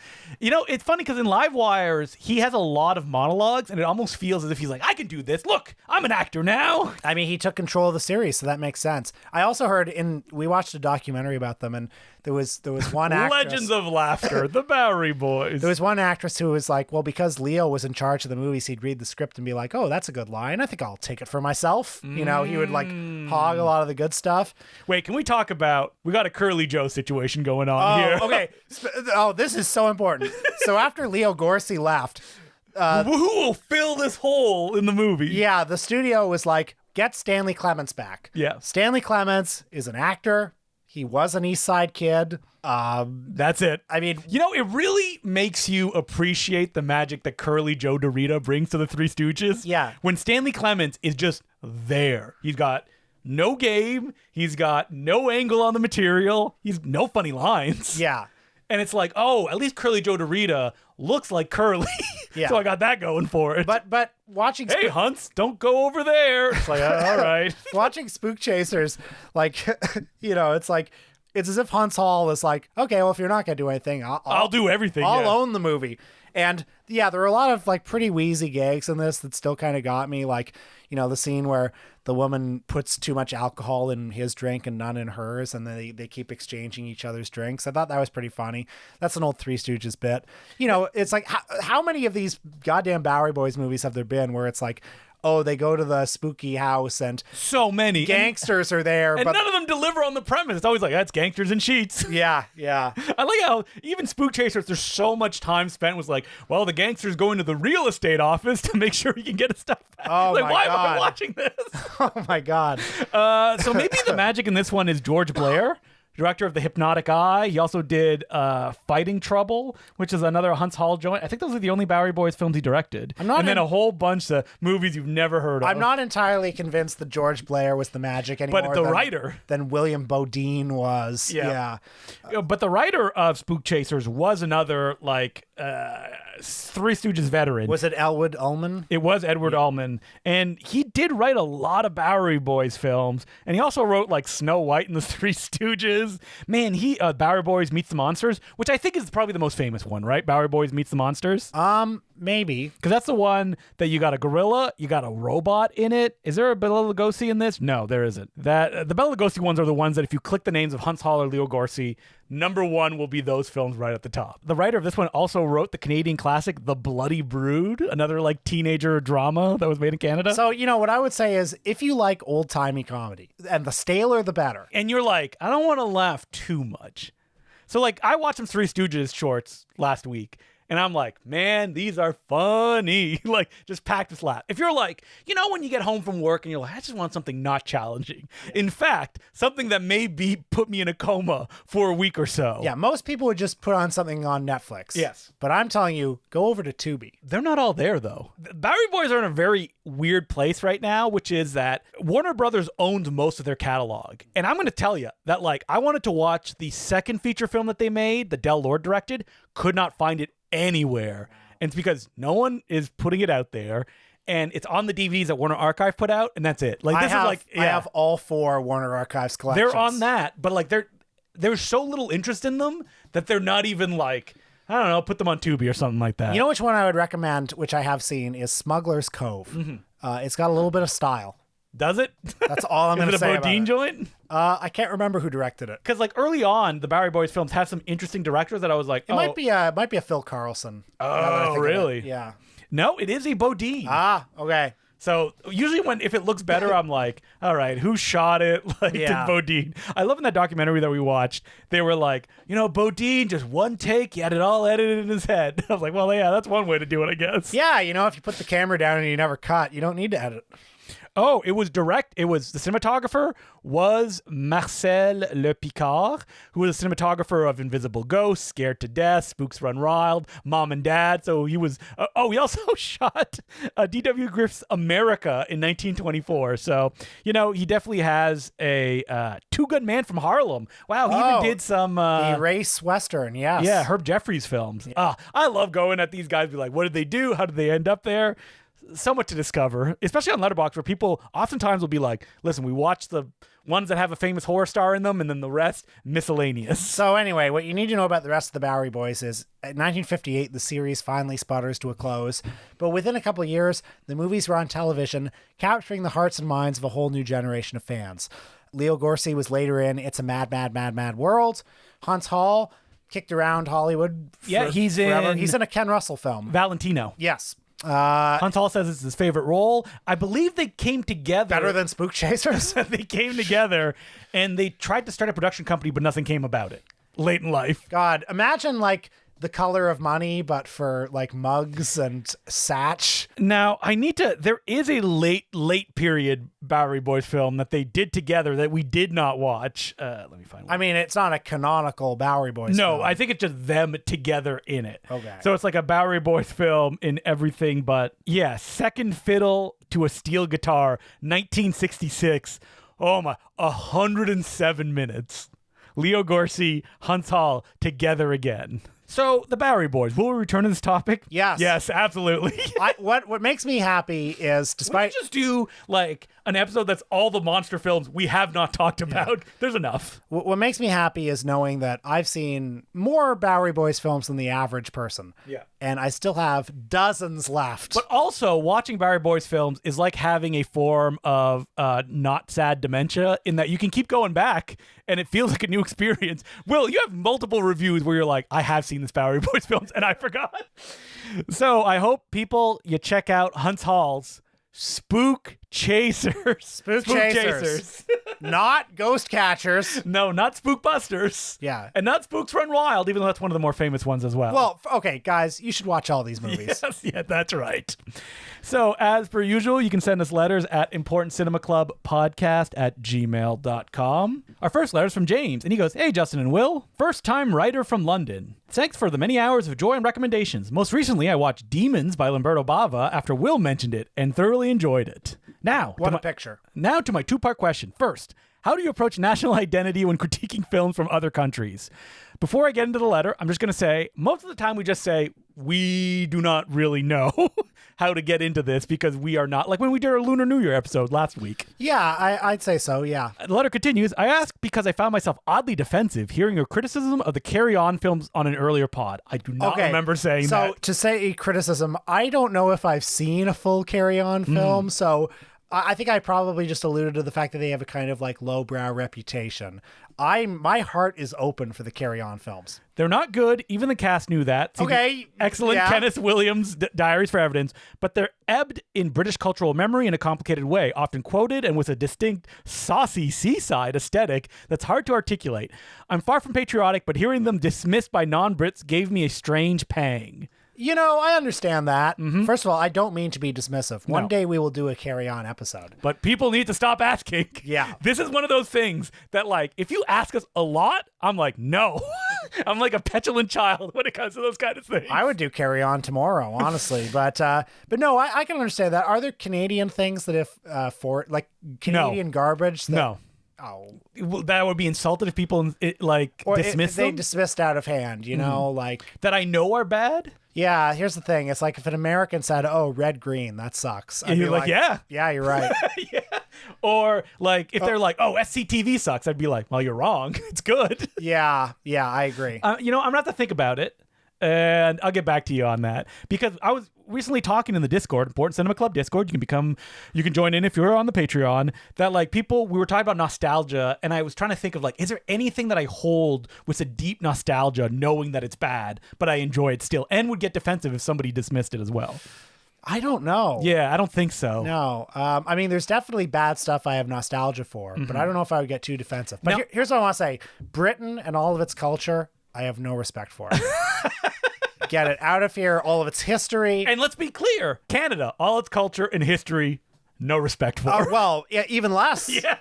You know, it's funny because in Live Wires, he has a lot of monologues, and it almost feels as if he's like, I can do this. Look, I'm an actor now. I mean, he took control of the series, so that makes sense. I also heard we watched a documentary about them, and there was one actress. Legends of Laughter, the Bowery Boys. There was one actress who was like, well, because Leo was in charge of the movies, he'd read the script and be like, oh, that's a good line. I think I'll take it for myself. You know, he would like hog a lot of the good stuff. Wait, can we talk about, we got a Curly Joe situation going on here. Okay. Oh, this is so important. So after Leo Garcia left, Who will fill this hole in the movie? yeah, the studio was like, get Stanley Clements back. Yeah. Stanley Clements is an actor. He was an East Side Kid. That's it. I mean, You know, it really makes you appreciate the magic that Curly Joe Dorita brings to the Three Stooges. Yeah. When Stanley Clements is just there. He's got no game. He's got no angle on the material. He's no funny lines. yeah. And it's like, oh, at least Curly Joe Dorita looks like Curly. Yeah. So I got that going for it. But watching hey, Hunts, don't go over there. It's like, all right. watching Spook Chasers, like, you know, it's like, it's as if Hunt's Hall is like, okay, well, if you're not going to do anything, I'll do everything. I'll yeah. own the movie. And yeah, there are a lot of like pretty wheezy gags in this that still kind of got me. Like, you know, the scene where the woman puts too much alcohol in his drink and none in hers, and then they keep exchanging each other's drinks. I thought that was pretty funny. That's an old Three Stooges bit. You know, it's like, how many of these goddamn Bowery Boys movies have there been where it's like, oh, they go to the spooky house and So many. gangsters are there. And but none of them deliver on the premise. It's always like, that's gangsters in sheets. yeah. I like how even Spook Chasers, there's so much time spent was like, well, the gangster's going to the real estate office to make sure he can get his stuff back. Oh, like, my why am I God. watching this? Oh my God. So maybe the magic in this one is George Blair, director of The Hypnotic Eye. He also did Fighting Trouble, which is another Hunt's Hall joint. I think those are the only Bowery Boys films he directed. Then a whole bunch of movies you've never heard of. I'm not entirely convinced that George Blair was the magic anymore. But the writer. Than William Bodine was. Yeah. But the writer of Spook Chasers was another, like, Three Stooges veteran. Was it Elwood Ullman? It was Edward Ullman. And he did write a lot of Bowery Boys films. And he also wrote, like, Snow White and the Three Stooges. Man, he Bowery Boys Meets the Monsters, which I think is probably the most famous one, right? Bowery Boys Meets the Monsters. Maybe. Because that's the one that you got a gorilla, you got a robot in it. Is there a Bela Lugosi in this? No, there isn't. The Bela Lugosi ones are the ones that if you click the names of Hunt's Hall or Leo Garcia, number one will be those films right at the top. The writer of this one also wrote the Canadian classic The Bloody Brood, another like teenager drama that was made in Canada. So, you know, what I would say is if you like old-timey comedy, and the staler the better. And you're like, I don't want to laugh too much. So like I watched some Three Stooges shorts last week. And I'm like, man, these are funny. Like, just packed with laugh. If you're like, you know, when you get home from work and you're like, I just want something not challenging. In fact, something that maybe put me in a coma for a week or so. Yeah, most people would just put on something on Netflix. Yes. But I'm telling you, go over to Tubi. They're not all there, though. The Bowery Boys are in a very weird place right now, which is that Warner Brothers owns most of their catalog. And I'm going to tell you that, like, I wanted to watch the second feature film that they made, that Del Lord directed, could not find it anywhere. And it's because no one is putting it out there, and it's on the DVDs that Warner Archive put out, and that's it. Like this I have all 4 Warner Archives collections. They're on that, but like there's so little interest in them that they're not even like, I don't know, put them on Tubi or something like that. You know which one I would recommend, which I have seen, is Smuggler's Cove. Mm-hmm. It's got a little bit of style. Does it? That's all I'm going to say about it. Is it a Bodine joint? I can't remember who directed it. Because like early on, the Bowery Boys films have some interesting directors that I was like, It might be a Phil Carlson. Oh, really? Yeah. No, it is a Bodine. Ah, okay. So usually if it looks better, I'm like, all right, who shot it? Like, did Bodine? I love in that documentary that we watched, they were like, Bodine, just one take, he had it all edited in his head. I was like, well, yeah, that's one way to do it, I guess. Yeah, if you put the camera down and you never cut, you don't need to edit. Oh, it was direct. It was the cinematographer was Marcel Le Picard, who was a cinematographer of Invisible Ghosts, Scared to Death, Spooks Run Wild, Mom and Dad. So he was. He also shot D.W. Griffith's America in 1924. So he definitely has a Two Gun Man from Harlem. Wow, he even did some the race western. Yes. Yeah, Herb Jeffries films. Yeah. I love going at these guys. Be like, what did they do? How did they end up there? So much to discover, especially on Letterboxd, where people oftentimes will be like, listen, we watch the ones that have a famous horror star in them and then the rest miscellaneous. So anyway, what you need to know about the rest of the Bowery Boys is in 1958, the series finally sputters to a close. But within a couple of years, the movies were on television, capturing the hearts and minds of a whole new generation of fans. Leo Gorcey was later in It's a Mad, Mad, Mad, Mad World. Hans Hall kicked around Hollywood he's forever. in... He's in a Ken Russell film. Valentino. Yes. Hans Hall says it's his favorite role. I believe they came together. Better than Spook Chasers? They came together and they tried to start a production company, but nothing came about it late in life. God, imagine The Color of Money, but for mugs and Satch. Now, there is a late period Bowery Boys film that they did together that we did not watch. Let me find one. I mean, it's not a canonical Bowery Boys film. No, I think it's just them together in it. Okay. So it's like a Bowery Boys film in everything but, Second Fiddle to a Steel Guitar, 1966. Oh my, 107 minutes. Leo Gorcey, Hans Hall, together again. So, the Bowery Boys, will we return to this topic? Yes. Yes, absolutely. What makes me happy is, despite... We just do, an episode that's all the monster films we have not talked about. Yeah. There's enough. What makes me happy is knowing that I've seen more Bowery Boys films than the average person. Yeah. And I still have dozens left. But also, watching Bowery Boys films is like having a form of not sad dementia in that you can keep going back and it feels like a new experience. Will, you have multiple reviews where you're like, I have seen this Bowery Boys films and I forgot. So I hope you check out Hans Hall's Spook Chasers. Spook Chasers. Not Ghost Catchers. No, not Spook Busters. Yeah. And not Spooks Run Wild, even though that's one of the more famous ones as well. Well, okay, guys, you should watch all these movies. Yes, yeah, that's right. So, as per usual, you can send us letters at importantcinemaclubpodcast@gmail.com. Our first letter is from James, and he goes, Hey, Justin and Will. First-time writer from London. Thanks for the many hours of joy and recommendations. Most recently, I watched Demons by Lamberto Bava after Will mentioned it and thoroughly enjoyed it. Now, what a picture. Now to my two-part question. First, how do you approach national identity when critiquing films from other countries? Before I get into the letter, I'm just going to say, most of the time we just say, we do not really know how to get into this because we are not, like when we did our Lunar New Year episode last week. Yeah, I'd say so, yeah. The letter continues, I ask because I found myself oddly defensive hearing your criticism of the Carry On films on an earlier pod. I do not remember saying that. So to say criticism, I don't know if I've seen a full Carry On film, so I think I probably just alluded to the fact that they have a kind of lowbrow reputation. My heart is open for the Carry On films. They're not good. Even the cast knew that. See, excellent Kenneth Williams' Diaries for Evidence, but they're ebbed in British cultural memory in a complicated way, often quoted and with a distinct saucy seaside aesthetic that's hard to articulate. I'm far from patriotic, but hearing them dismissed by non-Brits gave me a strange pang. I understand that. Mm-hmm. First of all, I don't mean to be dismissive. One day we will do a Carry On episode. But people need to stop asking. Yeah. This is one of those things that, if you ask us a lot, I'm like, no. I'm like a petulant child when it comes to those kind of things. I would do Carry On tomorrow, honestly. But no, I can understand that. Are there Canadian things that Canadian garbage? No. Oh, that would be insulted if people dismiss them. They dismissed out of hand, that I know are bad. Yeah, here's the thing. It's like if an American said, "Oh, red green, that sucks." I'd be like, "Yeah, you're right." Yeah. Or if they're like, "Oh, SCTV sucks," I'd be like, "Well, you're wrong. It's good." Yeah, I agree. I'm gonna have to think about it. And I'll get back to you on that because I was recently talking in the Discord, Important Cinema Club Discord. You can join in if you're on the Patreon. That we were talking about nostalgia, and I was trying to think of is there anything that I hold with a deep nostalgia, knowing that it's bad, but I enjoy it still, and would get defensive if somebody dismissed it as well. I don't know. Yeah, I don't think so. No. I mean, there's definitely bad stuff I have nostalgia for, but I don't know if I would get too defensive. But here's what I want to say. Britain and all of its culture, I have no respect for it. Get it out of here. All of its history. And let's be clear. Canada, all its culture and history, no respect for. Well, yeah, even less. Yeah.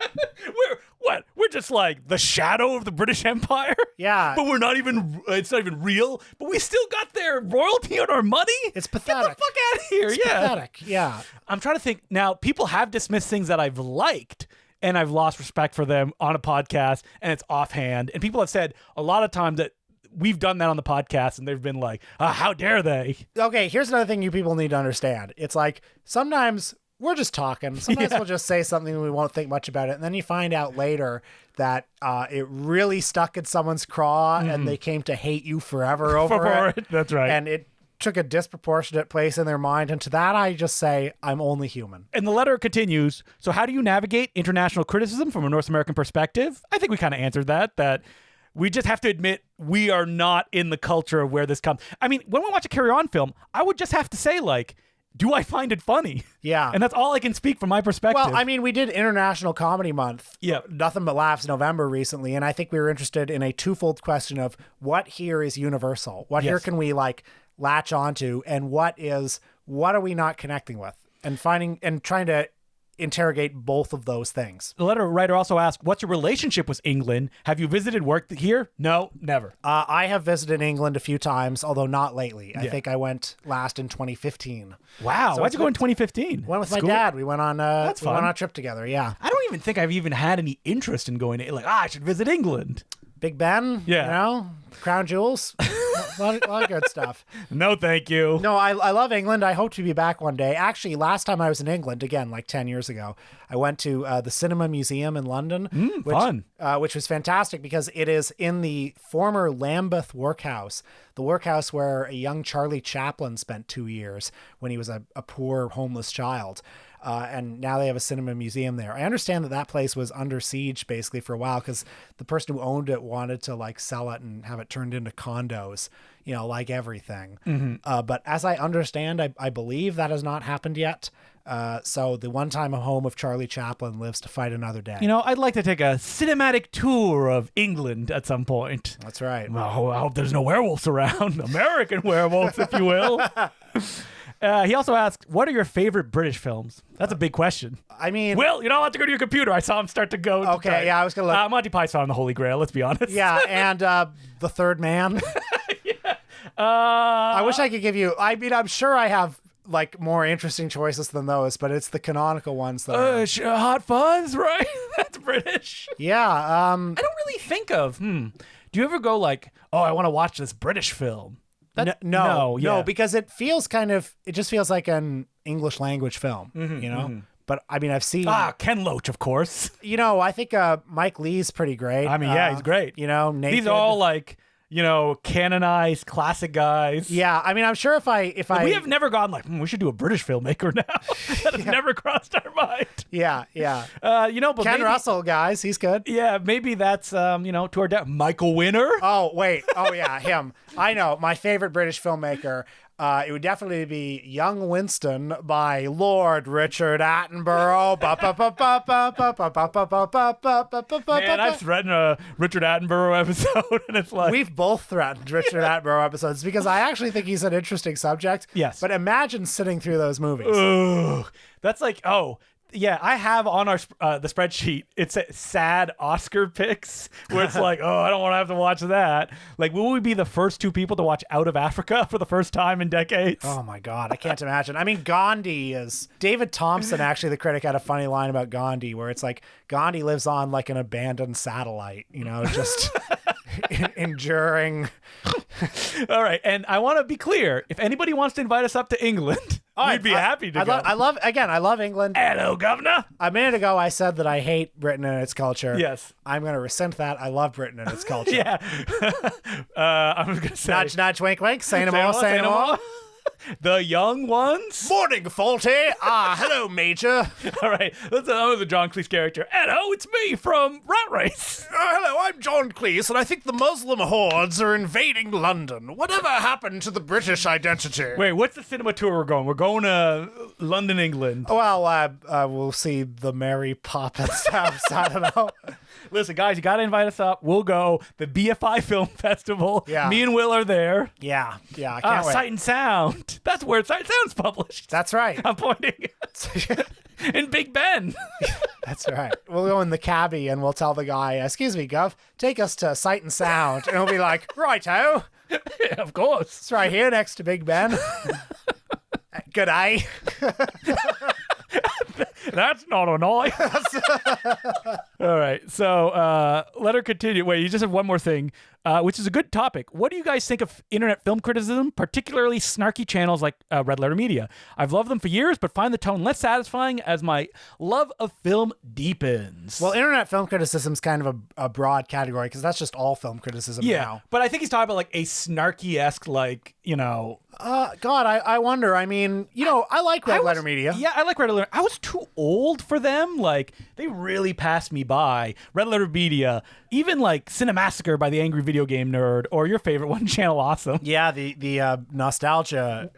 We're just like the shadow of the British Empire? Yeah. But it's not even real, but we still got their royalty on our money? It's pathetic. Get the fuck out of here. It's pathetic. Yeah. I'm trying to think. Now, people have dismissed things that I've liked, and I've lost respect for them on a podcast, and it's offhand. And people have said a lot of times that we've done that on the podcast, and they've been like, how dare they? Okay, here's another thing you people need to understand. It's like sometimes we're just talking. Sometimes we'll just say something and we won't think much about it. And then you find out later that it really stuck in someone's craw and they came to hate you forever over it. That's right. And it took a disproportionate place in their mind. And to that, I just say, I'm only human. And the letter continues. So how do you navigate international criticism from a North American perspective? I think we kind of answered that we just have to admit we are not in the culture of where this comes. I mean, when we watch a Carry On film, I would just have to say, like, do I find it funny? Yeah. And that's all I can speak from my perspective. Well, I mean, we did International Comedy Month. Yeah. Nothing But Laughs November recently. And I think we were interested in a twofold question of what here is universal? What here can we like latch onto? And what are we not connecting with? And trying to interrogate both of those things. The letter writer also asked, what's your relationship with England? Have you visited, worked here? No, never. I have visited England a few times, although not lately. I think I went last in 2015. Wow. So why'd you go in 2015? Went with my dad. We went on That's fun. went on a trip together. Yeah. I don't even think I've even had any interest in going to, like, I should visit England. Big Ben. Yeah. You know, Crown Jewels. A lot of good stuff. No, thank you. No, I love England. I hope to be back one day. Actually, last time I was in England, again, like 10 years ago, I went to the Cinema Museum in London, which was fantastic because it is in the former Lambeth workhouse, the workhouse where a young Charlie Chaplin spent 2 years when he was a poor homeless child. And now they have a cinema museum there. I understand that place was under siege basically for a while because the person who owned it wanted to like sell it and have it turned into condos, you know, like everything. But as I understand, I believe that has not happened yet. So the one-time home of Charlie Chaplin lives to fight another day. You know, I'd like to take a cinematic tour of England at some point. That's right. Well, I hope there's no werewolves around. American werewolves, if you will. He also asked, what are your favorite British films? That's a big question. I mean... Will, you're not allowed to go to your computer. I saw him start to go. Okay, yeah, I was going to look. Monty Python and the Holy Grail, let's be honest. Yeah, and The Third Man. I wish I could give you... I mean, I'm sure I have like more interesting choices than those, but it's the canonical ones that are... Hot Fuzz, right? That's British. Yeah. I don't really think of... Do you ever go like, oh, I want to watch this British film? No, because it just feels like an English language film, you know? But I mean, I've seen... Ken Loach, of course. You know, I think Mike Lee's pretty great. I mean, yeah, he's great. You know, Naked. These are all like, you know, canonized classic guys. Yeah, I mean, I'm sure if I... We have never gone like, we should do a British filmmaker now. That has never crossed our mind. Yeah. You know, but Ken Russell, guys, he's good. Yeah, maybe that's, you know, to our death. Michael Winner. Oh, wait. Oh, yeah, him. I know. My favorite British filmmaker... it would definitely be Young Winston by Lord Richard Attenborough. Man, I've threatened a Richard Attenborough episode, and it's like... We've both threatened Richard Attenborough episodes because I actually think he's an interesting subject. Yes. But imagine sitting through those movies. Ugh. That's like, yeah, I have on our the spreadsheet, it's sad Oscar picks where it's like, I don't want to have to watch that. Like, will we be the first two people to watch Out of Africa for the first time in decades? Oh my God, I can't imagine. I mean, Gandhi is... David Thompson, actually, the critic, had a funny line about Gandhi where it's like, Gandhi lives on like an abandoned satellite, you know, just enduring. All right, and I want to be clear, if anybody wants to invite us up to England... We'd be happy to go. I love England. Hello, governor. A minute ago, I said that I hate Britain and its culture. Yes. I'm going to rescind that. I love Britain and its culture. Yeah. I'm going to say... Nudge, nudge, wink, wink. Say no more, say no more. The young ones? Morning, Faulty. Hello, Major. All right, that's another John Cleese character. Hello, it's me from Rat Race. Hello, I'm John Cleese, and I think the Muslim hordes are invading London. Whatever happened to the British identity? Wait, what's the cinema tour we're going? We're going to London, England. Well, we'll see the Mary Poppins house. I don't know. Listen, guys, you got to invite us up. We'll go. The BFI Film Festival. Yeah. Me and Will are there. Yeah, I can't wait. Sight and Sound. That's where Sight and Sound's published. That's right. I'm pointing. In Big Ben. That's right. We'll go in the cabbie and we'll tell the guy, excuse me, Gov, take us to Sight and Sound. And he'll be like, righto. Yeah, of course. It's right here next to Big Ben. Good day. That's not a noise. All right. So let her continue. Wait, you just have one more thing, which is a good topic. What do you guys think of internet film criticism, particularly snarky channels like Red Letter Media? I've loved them for years, but find the tone less satisfying as my love of film deepens. Well, internet film criticism is kind of a broad category because that's just all film criticism now. But I think he's talking about like a snarky-esque, like, you know... God, I wonder. I mean, you know, I like Red Letter Media. Yeah, I like Red Letter. I was too old for them. Like, they really passed me by. Red Letter Media, even like Cinemassacre by the Angry Video Game Nerd, or your favorite one, Channel Awesome. Yeah, the nostalgia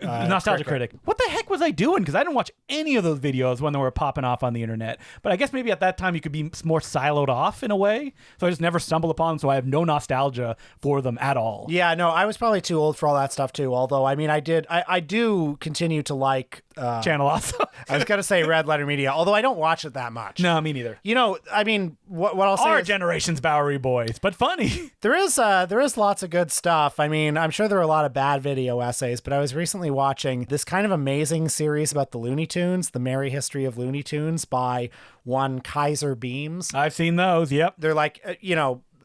critic. What the heck was I doing? Because I didn't watch any of those videos when they were popping off on the internet. But I guess maybe at that time you could be more siloed off in a way. So I just never stumbled upon them. So I have no nostalgia for them at all. Yeah, no, I was probably too old for all that stuff too. Although, I mean, I do continue to like Channel Awesome. I was gonna say Red Letter Media, although I don't watch it that much. No, me neither. You know, I mean, what I'll say Our is, generation's Bowery Boys, but funny. there is lots of good stuff. I mean, I'm sure there are a lot of bad video essays, but I was recently watching this kind of amazing series about the Looney Tunes, the Merry History of Looney Tunes by one Kaiser Beams. I've seen those. Yep. They're like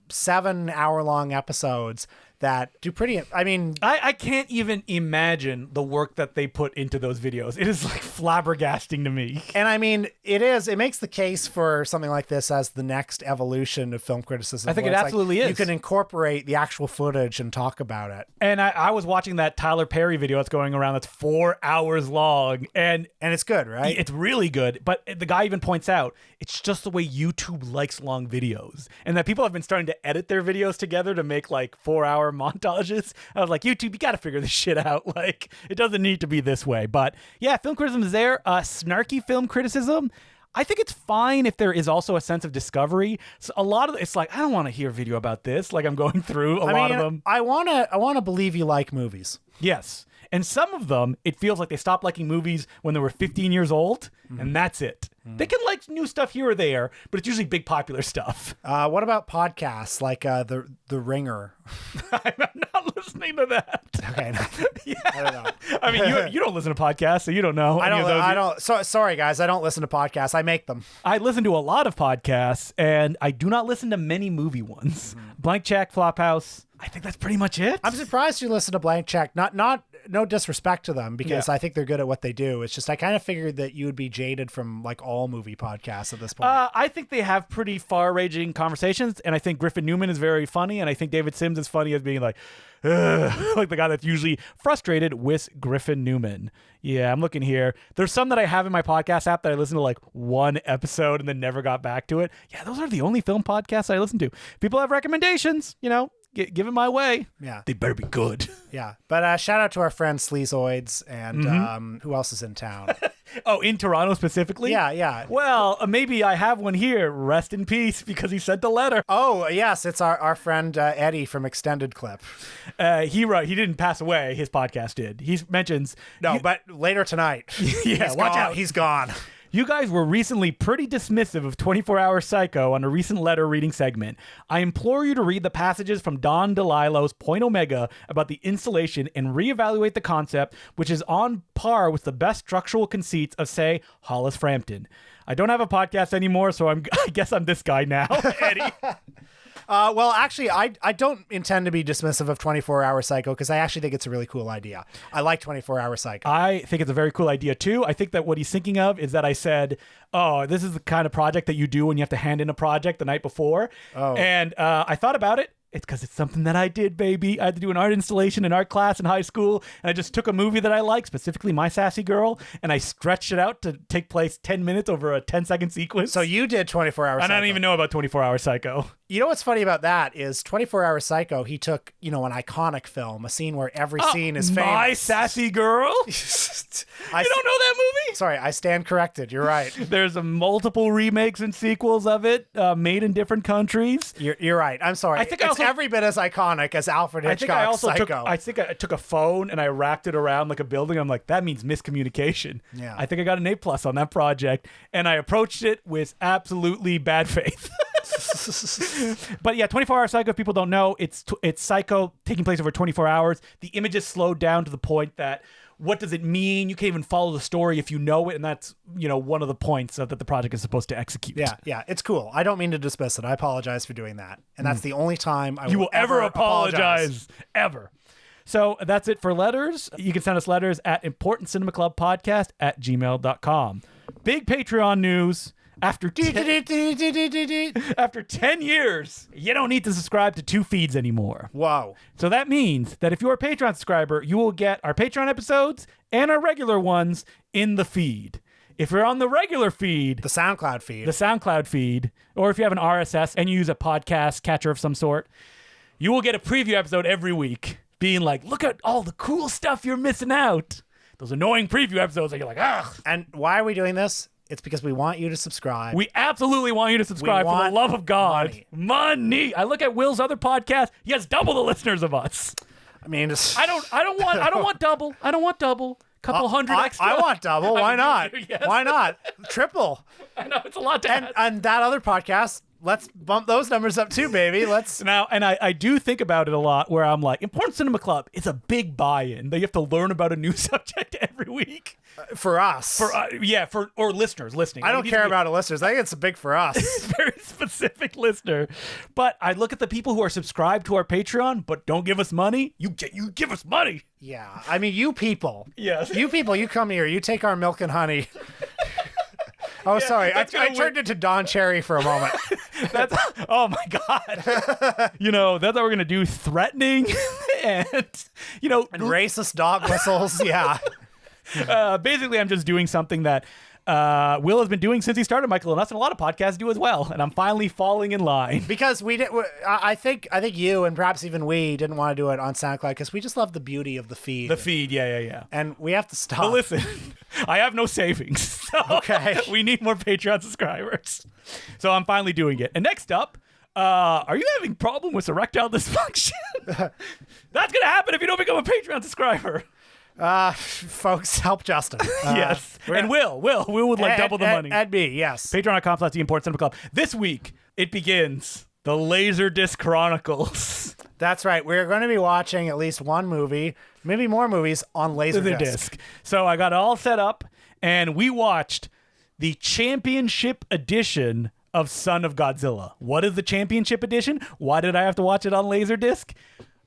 7-hour-long episodes that do pretty... I mean... I can't even imagine the work that they put into those videos. It is like flabbergasting to me. And I mean, it makes the case for something like this as the next evolution of film criticism. I think it absolutely is. You can incorporate the actual footage and talk about it. And I was watching that Tyler Perry video that's going around that's 4 hours long. And it's good, right? It's really good. But the guy even points out, it's just the way YouTube likes long videos. And that people have been starting to edit their videos together to make like 4-hour montages. I was like, YouTube, you got to figure this shit out. Like, it doesn't need to be this way. But yeah, film criticism is there. Snarky film criticism, I think it's fine if there is also a sense of discovery. So a lot of it's like, I don't want to hear a video about this. Like, I'm going through a lot of them. I want to believe you like movies. Yes. And some of them, it feels like they stopped liking movies when they were 15 years old, and that's it. They can like new stuff here or there, but it's usually big popular stuff. What about podcasts like the Ringer? I'm not listening to that. Okay. Yeah. I don't know. I mean, you don't listen to podcasts, so you don't know. I don't. So, sorry, guys. I don't listen to podcasts. I make them. I listen to a lot of podcasts, and I do not listen to many movie ones. Blank Check, Flophouse. I think that's pretty much it. I'm surprised you listen to Blank Check. No disrespect to them, because I think they're good at what they do. It's just I kind of figured that you would be jaded from like all movie podcasts at this point. I think they have pretty far-ranging conversations, and I think Griffin Newman is very funny, and I think David Sims is funny as being like, like the guy that's usually frustrated with Griffin Newman. Yeah, I'm looking here. There's some that I have in my podcast app that I listen to like one episode and then never got back to it. Yeah, those are the only film podcasts I listen to. People have recommendations, give it my way. Yeah. They better be good. Yeah. But shout out to our friend Sleazoids and who else is in town? Oh, in Toronto specifically? Yeah. Well, maybe I have one here. Rest in peace, because he sent the letter. Oh, yes. It's our friend Eddie from Extended Clip. He didn't pass away. His podcast did. He mentions... but later tonight. Yeah, watch out. He's gone. You guys were recently pretty dismissive of 24-Hour Psycho on a recent letter reading segment. I implore you to read the passages from Don DeLillo's Point Omega about the installation and reevaluate the concept, which is on par with the best structural conceits of, say, Hollis Frampton. I don't have a podcast anymore, so I guess I'm this guy now, Eddie. Well, actually, I don't intend to be dismissive of 24-Hour Psycho, because I actually think it's a really cool idea. I like 24-Hour Psycho. I think it's a very cool idea, too. I think that what he's thinking of is that I said, oh, this is the kind of project that you do when you have to hand in a project the night before. Oh. And I thought about it. It's because it's something that I did, baby. I had to do an art installation in art class in high school, and I just took a movie that I like, specifically My Sassy Girl, and I stretched it out to take place 10 minutes over a 10-second sequence. So you did 24 Hour Psycho. And I don't even know about 24 Hour Psycho. You know what's funny about that is 24 Hour Psycho, he took, an iconic film, a scene where every scene is famous. My Sassy Girl? You don't know that movie? Sorry, I stand corrected. You're right. There's multiple remakes and sequels of it made in different countries. You're right. I'm sorry. I think it's every bit as iconic as Alfred Hitchcock's Psycho. I think I took a phone and I wrapped it around like a building. I'm like, that means miscommunication. Yeah. I think I got an A+ on that project, and I approached it with absolutely bad faith. But yeah, 24 Hour Psycho, if people don't know, it's Psycho taking place over 24 hours. The images slowed down to the point that what does it mean? You can't even follow the story if you know it, and that's one of the points that the project is supposed to execute. Yeah, it's cool. I don't mean to dismiss it. I apologize for doing that, and that's the only time you will ever apologize. Ever. So that's it for letters. You can send us letters at importantcinemaclubpodcast@gmail.com. Big Patreon news. After 10 years, you don't need to subscribe to 2 feeds anymore. Wow. So that means that if you're a Patreon subscriber, you will get our Patreon episodes and our regular ones in the feed. If you're on the regular feed, the SoundCloud feed, or if you have an RSS and you use a podcast catcher of some sort, you will get a preview episode every week being like, look at all the cool stuff you're missing out. Those annoying preview episodes that you're like, ugh. And why are we doing this? It's because we want you to subscribe. We absolutely want you to subscribe for the love of God. Money. I look at Will's other podcast. He has double the listeners of us. I mean, I don't want double. I don't want double. Couple hundred extra. I want double. Why not? Yes. Why not? Triple. I know it's a lot to add. And that other podcast, let's bump those numbers up too, baby. Let's now. And I do think about it a lot, where I'm like, Important Cinema Club is a big buy-in. That you have to learn about a new subject every week. For us. For listeners listening. I don't care about listeners. I think it's big for us. It's a very specific listener. But I look at the people who are subscribed to our Patreon but don't give us money. You give us money. Yeah. I mean, you people. Yes. You people, you come here. You take our milk and honey. Oh, yeah, sorry. I turned into Don Cherry for a moment. Oh, my God. That's what we're going to do. Threatening and racist dog whistles. Yeah. Basically, I'm just doing something that Will has been doing since he started Michael and Us, and a lot of podcasts do as well. And I'm finally falling in line because we did. I think you and perhaps even we didn't want to do it on SoundCloud because we just love the beauty of the feed. The feed, yeah. And we have to stop. But listen, I have no savings, so okay. We need more Patreon subscribers. So I'm finally doing it. And next up. Are you having problem with erectile dysfunction? That's gonna happen if you don't become a Patreon subscriber. Folks, help Justin. Yes. And Will would like double the money. And me, yes. Patreon.com/The Important Cinema Club. This week, it begins the Laserdisc Chronicles. That's right. We're going to be watching at least one movie, maybe more movies on Laserdisc. So I got it all set up, and we watched the Championship Edition of Son of Godzilla. What is the Championship Edition? Why did I have to watch it on Laserdisc?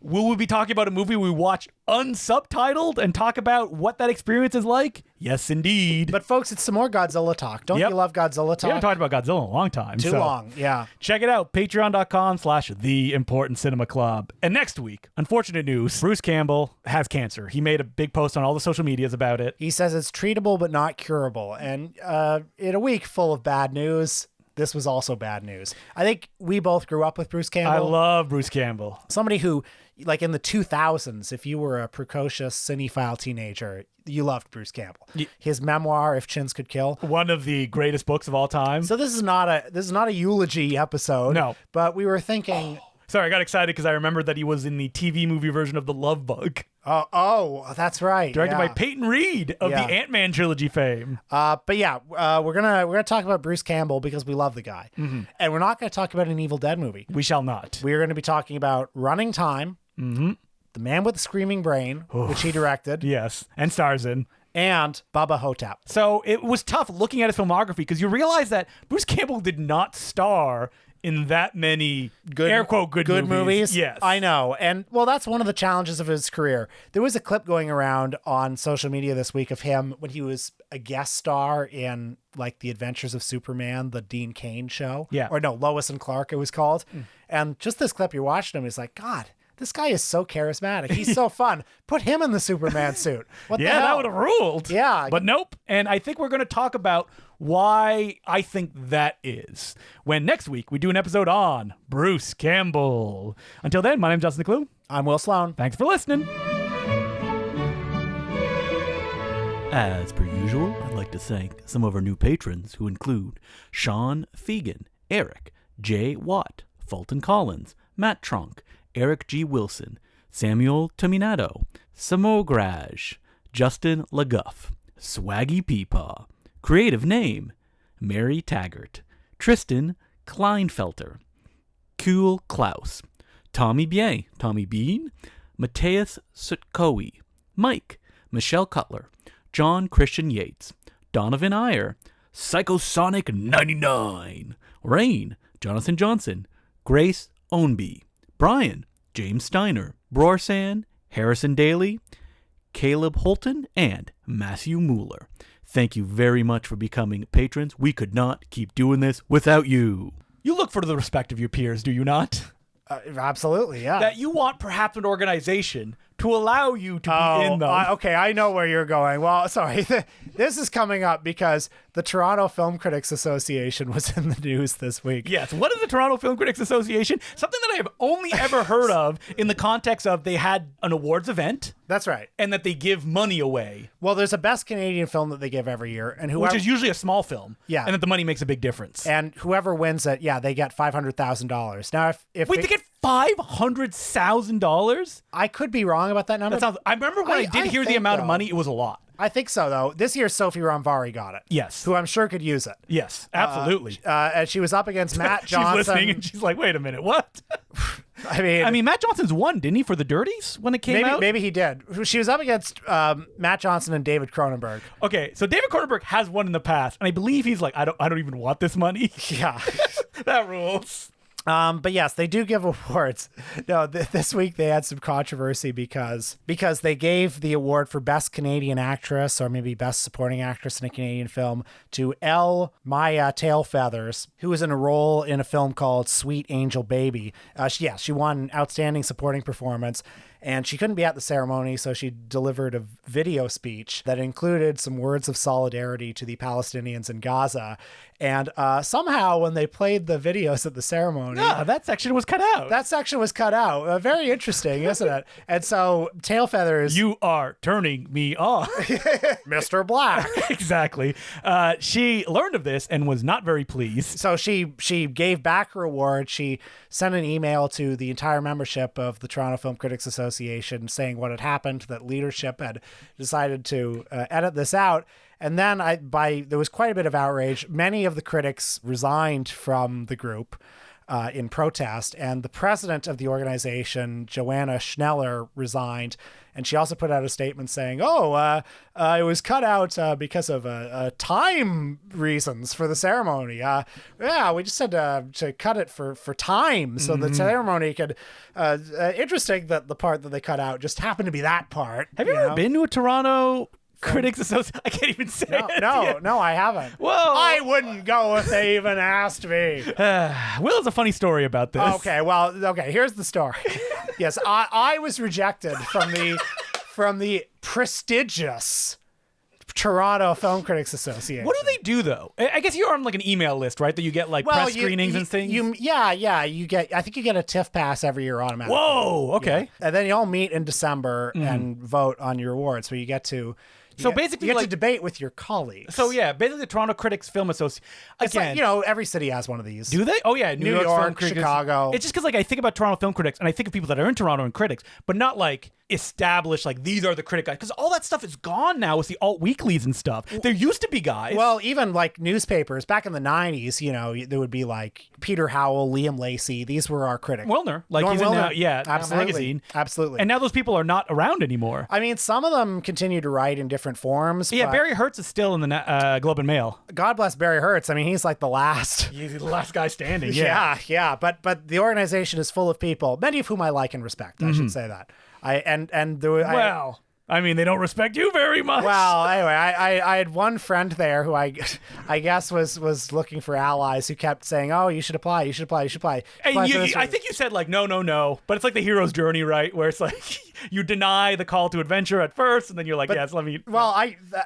Will we be talking about a movie we watched unsubtitled and talk about what that experience is like? Yes, indeed. But folks, it's some more Godzilla talk. Don't you love Godzilla talk? We haven't talked about Godzilla in a long time. Too long, yeah. Check it out. Patreon.com/The Important Cinema Club. And next week, unfortunate news, Bruce Campbell has cancer. He made a big post on all the social medias about it. He says it's treatable but not curable. And in a week full of bad news, this was also bad news. I think we both grew up with Bruce Campbell. I love Bruce Campbell. Somebody who, like in the 2000s, if you were a precocious cinephile teenager, you loved Bruce Campbell. His memoir, If Chins Could Kill, one of the greatest books of all time. So this is not a eulogy episode. No, but we were thinking. Sorry, I got excited because I remembered that he was in the TV movie version of The Love Bug. Oh, that's right. Directed by Peyton Reed of the Ant-Man trilogy fame. But yeah, we're gonna talk about Bruce Campbell because we love the guy, and we're not gonna talk about an Evil Dead movie. We shall not. We're gonna be talking about Running Time, The Man with the Screaming Brain, which he directed. Yes, and stars in. And Bubba Hotep. So it was tough looking at his filmography because you realize that Bruce Campbell did not star in that many air quote good movies. Yes. I know. And well, that's one of the challenges of his career. There was a clip going around on social media this week of him when he was a guest star in like The Adventures of Superman, the Dean Cain show. Yeah. Or no, Lois and Clark it was called. And just this clip, you're watching him, he's like, God, this guy is so charismatic. He's so fun. Put him in the Superman suit. What the hell? that would have ruled. Yeah. But nope. And I think we're going to talk about why I think that is when next week we do an episode on Bruce Campbell. Until then, my name's Justin Decloux. I'm Will Sloan. Thanks for listening. As per usual, I'd like to thank some of our new patrons who include Sean Fegan, Eric, Jay Watt, Fulton Collins, Matt Trunk, Eric G. Wilson, Samuel Tominato, Samograj, Justin LaGuff, Swaggy Peepaw, Creative Name, Mary Taggart, Tristan Kleinfelter, Cool Klaus, Tommy Bien, Tommy Bean, Mateus Sutkowi, Mike, Michelle Cutler, John Christian Yates, Donovan Iyer, Psychosonic 99, Rain, Jonathan Johnson, Grace Ownby, Brian, James Steiner, Brorsan, Harrison Daly, Caleb Holton, and Matthew Mueller. Thank you very much for becoming patrons. We could not keep doing this without you. You look for the respect of your peers, do you not? Absolutely, yeah. That you want perhaps an organization to allow you to be in them. Okay, I know where you're going. Well, sorry. This is coming up because the Toronto Film Critics Association was in the news this week. Yes. What is the Toronto Film Critics Association? Something that I have only ever heard of in the context of they had an awards event. That's right. And that they give money away. Well, there's a best Canadian film that they give every year, and which is usually a small film. Yeah. And that the money makes a big difference. And whoever wins it, they get $500,000. Now, if wait, they get $500,000? I could be wrong about that number. I remember when I did hear the amount of money, it was a lot. I think so, though. This year, Sophie Ramvari got it. Yes. Who I'm sure could use it. Yes, absolutely. And she was up against Matt Johnson. She's listening and she's like, wait a minute, what? I mean, Matt Johnson's won, didn't he, for The Dirties when it came out? Maybe he did. She was up against Matt Johnson and David Cronenberg. Okay, so David Cronenberg has won in the past, and I believe he's like, I don't even want this money. Yeah. That rules. But yes, they do give awards. No, this week they had some controversy because they gave the award for Best Canadian Actress or maybe Best Supporting Actress in a Canadian Film to Elle Maya Tailfeathers, who was in a role in a film called Sweet Angel Baby. She won Outstanding Supporting Performance. And she couldn't be at the ceremony, so she delivered a video speech that included some words of solidarity to the Palestinians in Gaza. And somehow, when they played the videos at the ceremony... Yeah, that section was cut out. That section was cut out. Very interesting, isn't it? And so, Tailfeathers... You are turning me on. Mr. Black. Exactly. She learned of this and was not very pleased. So she gave back her award. She sent an email to the entire membership of the Toronto Film Critics Association saying what had happened, that leadership had decided to edit this out. And then there was quite a bit of outrage. Many of the critics resigned from the group in protest, and the president of the organization, Joanna Schneller, resigned. And she also put out a statement saying, it was cut out because of time reasons for the ceremony. We just had to cut it for time so the ceremony could... interesting that the part that they cut out just happened to be that part. Have you ever been to a Toronto Critics Association? I can't even say it. No, I haven't. Well, I wouldn't go if they even asked me. Will has a funny story about this. Okay, here's the story. Yes, I was rejected from the prestigious Toronto Film Critics Association. What do they do, though? I guess you're on like an email list, right? That you get like press screenings and things. You get. I think you get a TIFF pass every year automatically. Whoa, okay. Yeah. And then you all meet in December and vote on your awards. So you get to. Basically, you get to debate with your colleagues. So yeah, basically the Toronto Critics Film Association. Again, like, every city has one of these. Do they? Oh yeah, New York, Chicago. It's just because like I think about Toronto film critics and I think of people that are in Toronto and critics, but not like established like these are the critic guys, because all that stuff is gone now with the alt weeklies and stuff. There used to be guys. Well, even like newspapers back in the 90s, there would be like Peter Howell, Liam Lacey. These were our critics. Wilner, like Norm he's Wilner. in now, Absolutely. magazine. Absolutely. And now those people are not around anymore. I mean, some of them continue to write in different forms. Yeah, Barry Hertz is still in the Globe and Mail. God bless Barry Hertz. I mean, he's like the last. He's the last guy standing. Yeah. But the organization is full of people, many of whom I like and respect. I should say that. I mean, they don't respect you very much. Well, anyway, I had one friend there who I guess was looking for allies who kept saying, "Oh, you should apply, you should apply, you should apply." And I think you said like no, but it's like the hero's journey, right? Where it's like you deny the call to adventure at first, and then you're like, yes, let me. Well,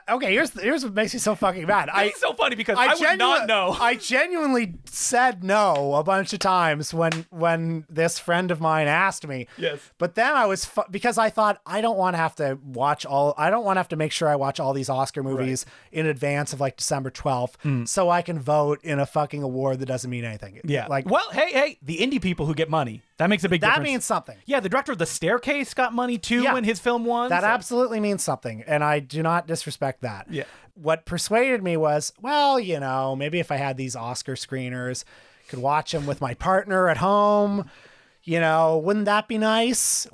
okay. Here's what makes me so fucking mad. It's so funny because I would not know. I genuinely said no a bunch of times when this friend of mine asked me. Yes. But then I was because I thought I don't want to have to make sure I watch all these Oscar movies in advance of like December 12th so I can vote in a fucking award that doesn't mean anything. Yeah. Like, well, hey, the indie people who get money, that makes a big difference. That means something. Yeah, the director of The Staircase got money too when his film won. That absolutely means something, and I do not disrespect that. Yeah. What persuaded me was, well, maybe if I had these Oscar screeners, could watch them with my partner at home. Wouldn't that be nice?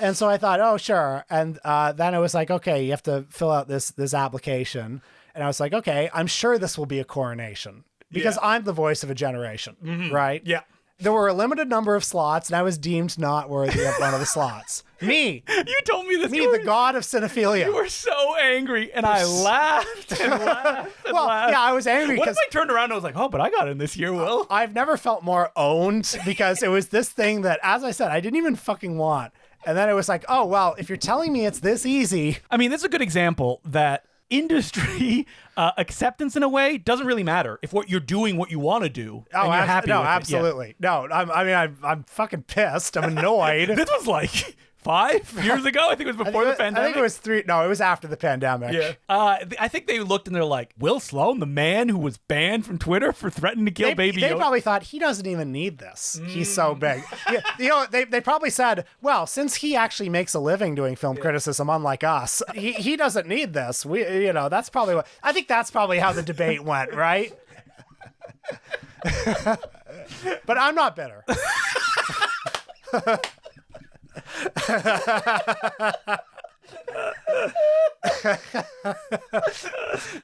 And so I thought, oh, sure. And then it was like, okay, you have to fill out this application. And I was like, okay, I'm sure this will be a coronation because I'm the voice of a generation, right? Yeah. There were a limited number of slots, and I was deemed not worthy of one of the slots. Me. You told me this. Me, the god of cinephilia. You were so angry, and I laughed and laughed and laughed. Yeah, I was angry because I turned around and I was like, oh, but I got in this year, Will. I've never felt more owned because it was this thing that, as I said, I didn't even fucking want. And then it was like, oh, well, if you're telling me it's this easy. I mean, this is a good example that industry acceptance in a way doesn't really matter if what you're doing what you want to do and you're happy with it. Absolutely. Yeah. No, I'm fucking pissed. I'm annoyed. This was like 5 years ago. I think it was before the pandemic. I think it was 3. No, it was after the pandemic. Yeah. I think they looked and they're like, Will Sloan, the man who was banned from Twitter for threatening to kill Baby Yoda. They probably thought he doesn't even need this. He's so big. Yeah, they probably said, well, since he actually makes a living doing film criticism, unlike us, he doesn't need this. That's probably what. I think that's probably how the debate went, right? But I'm not bitter.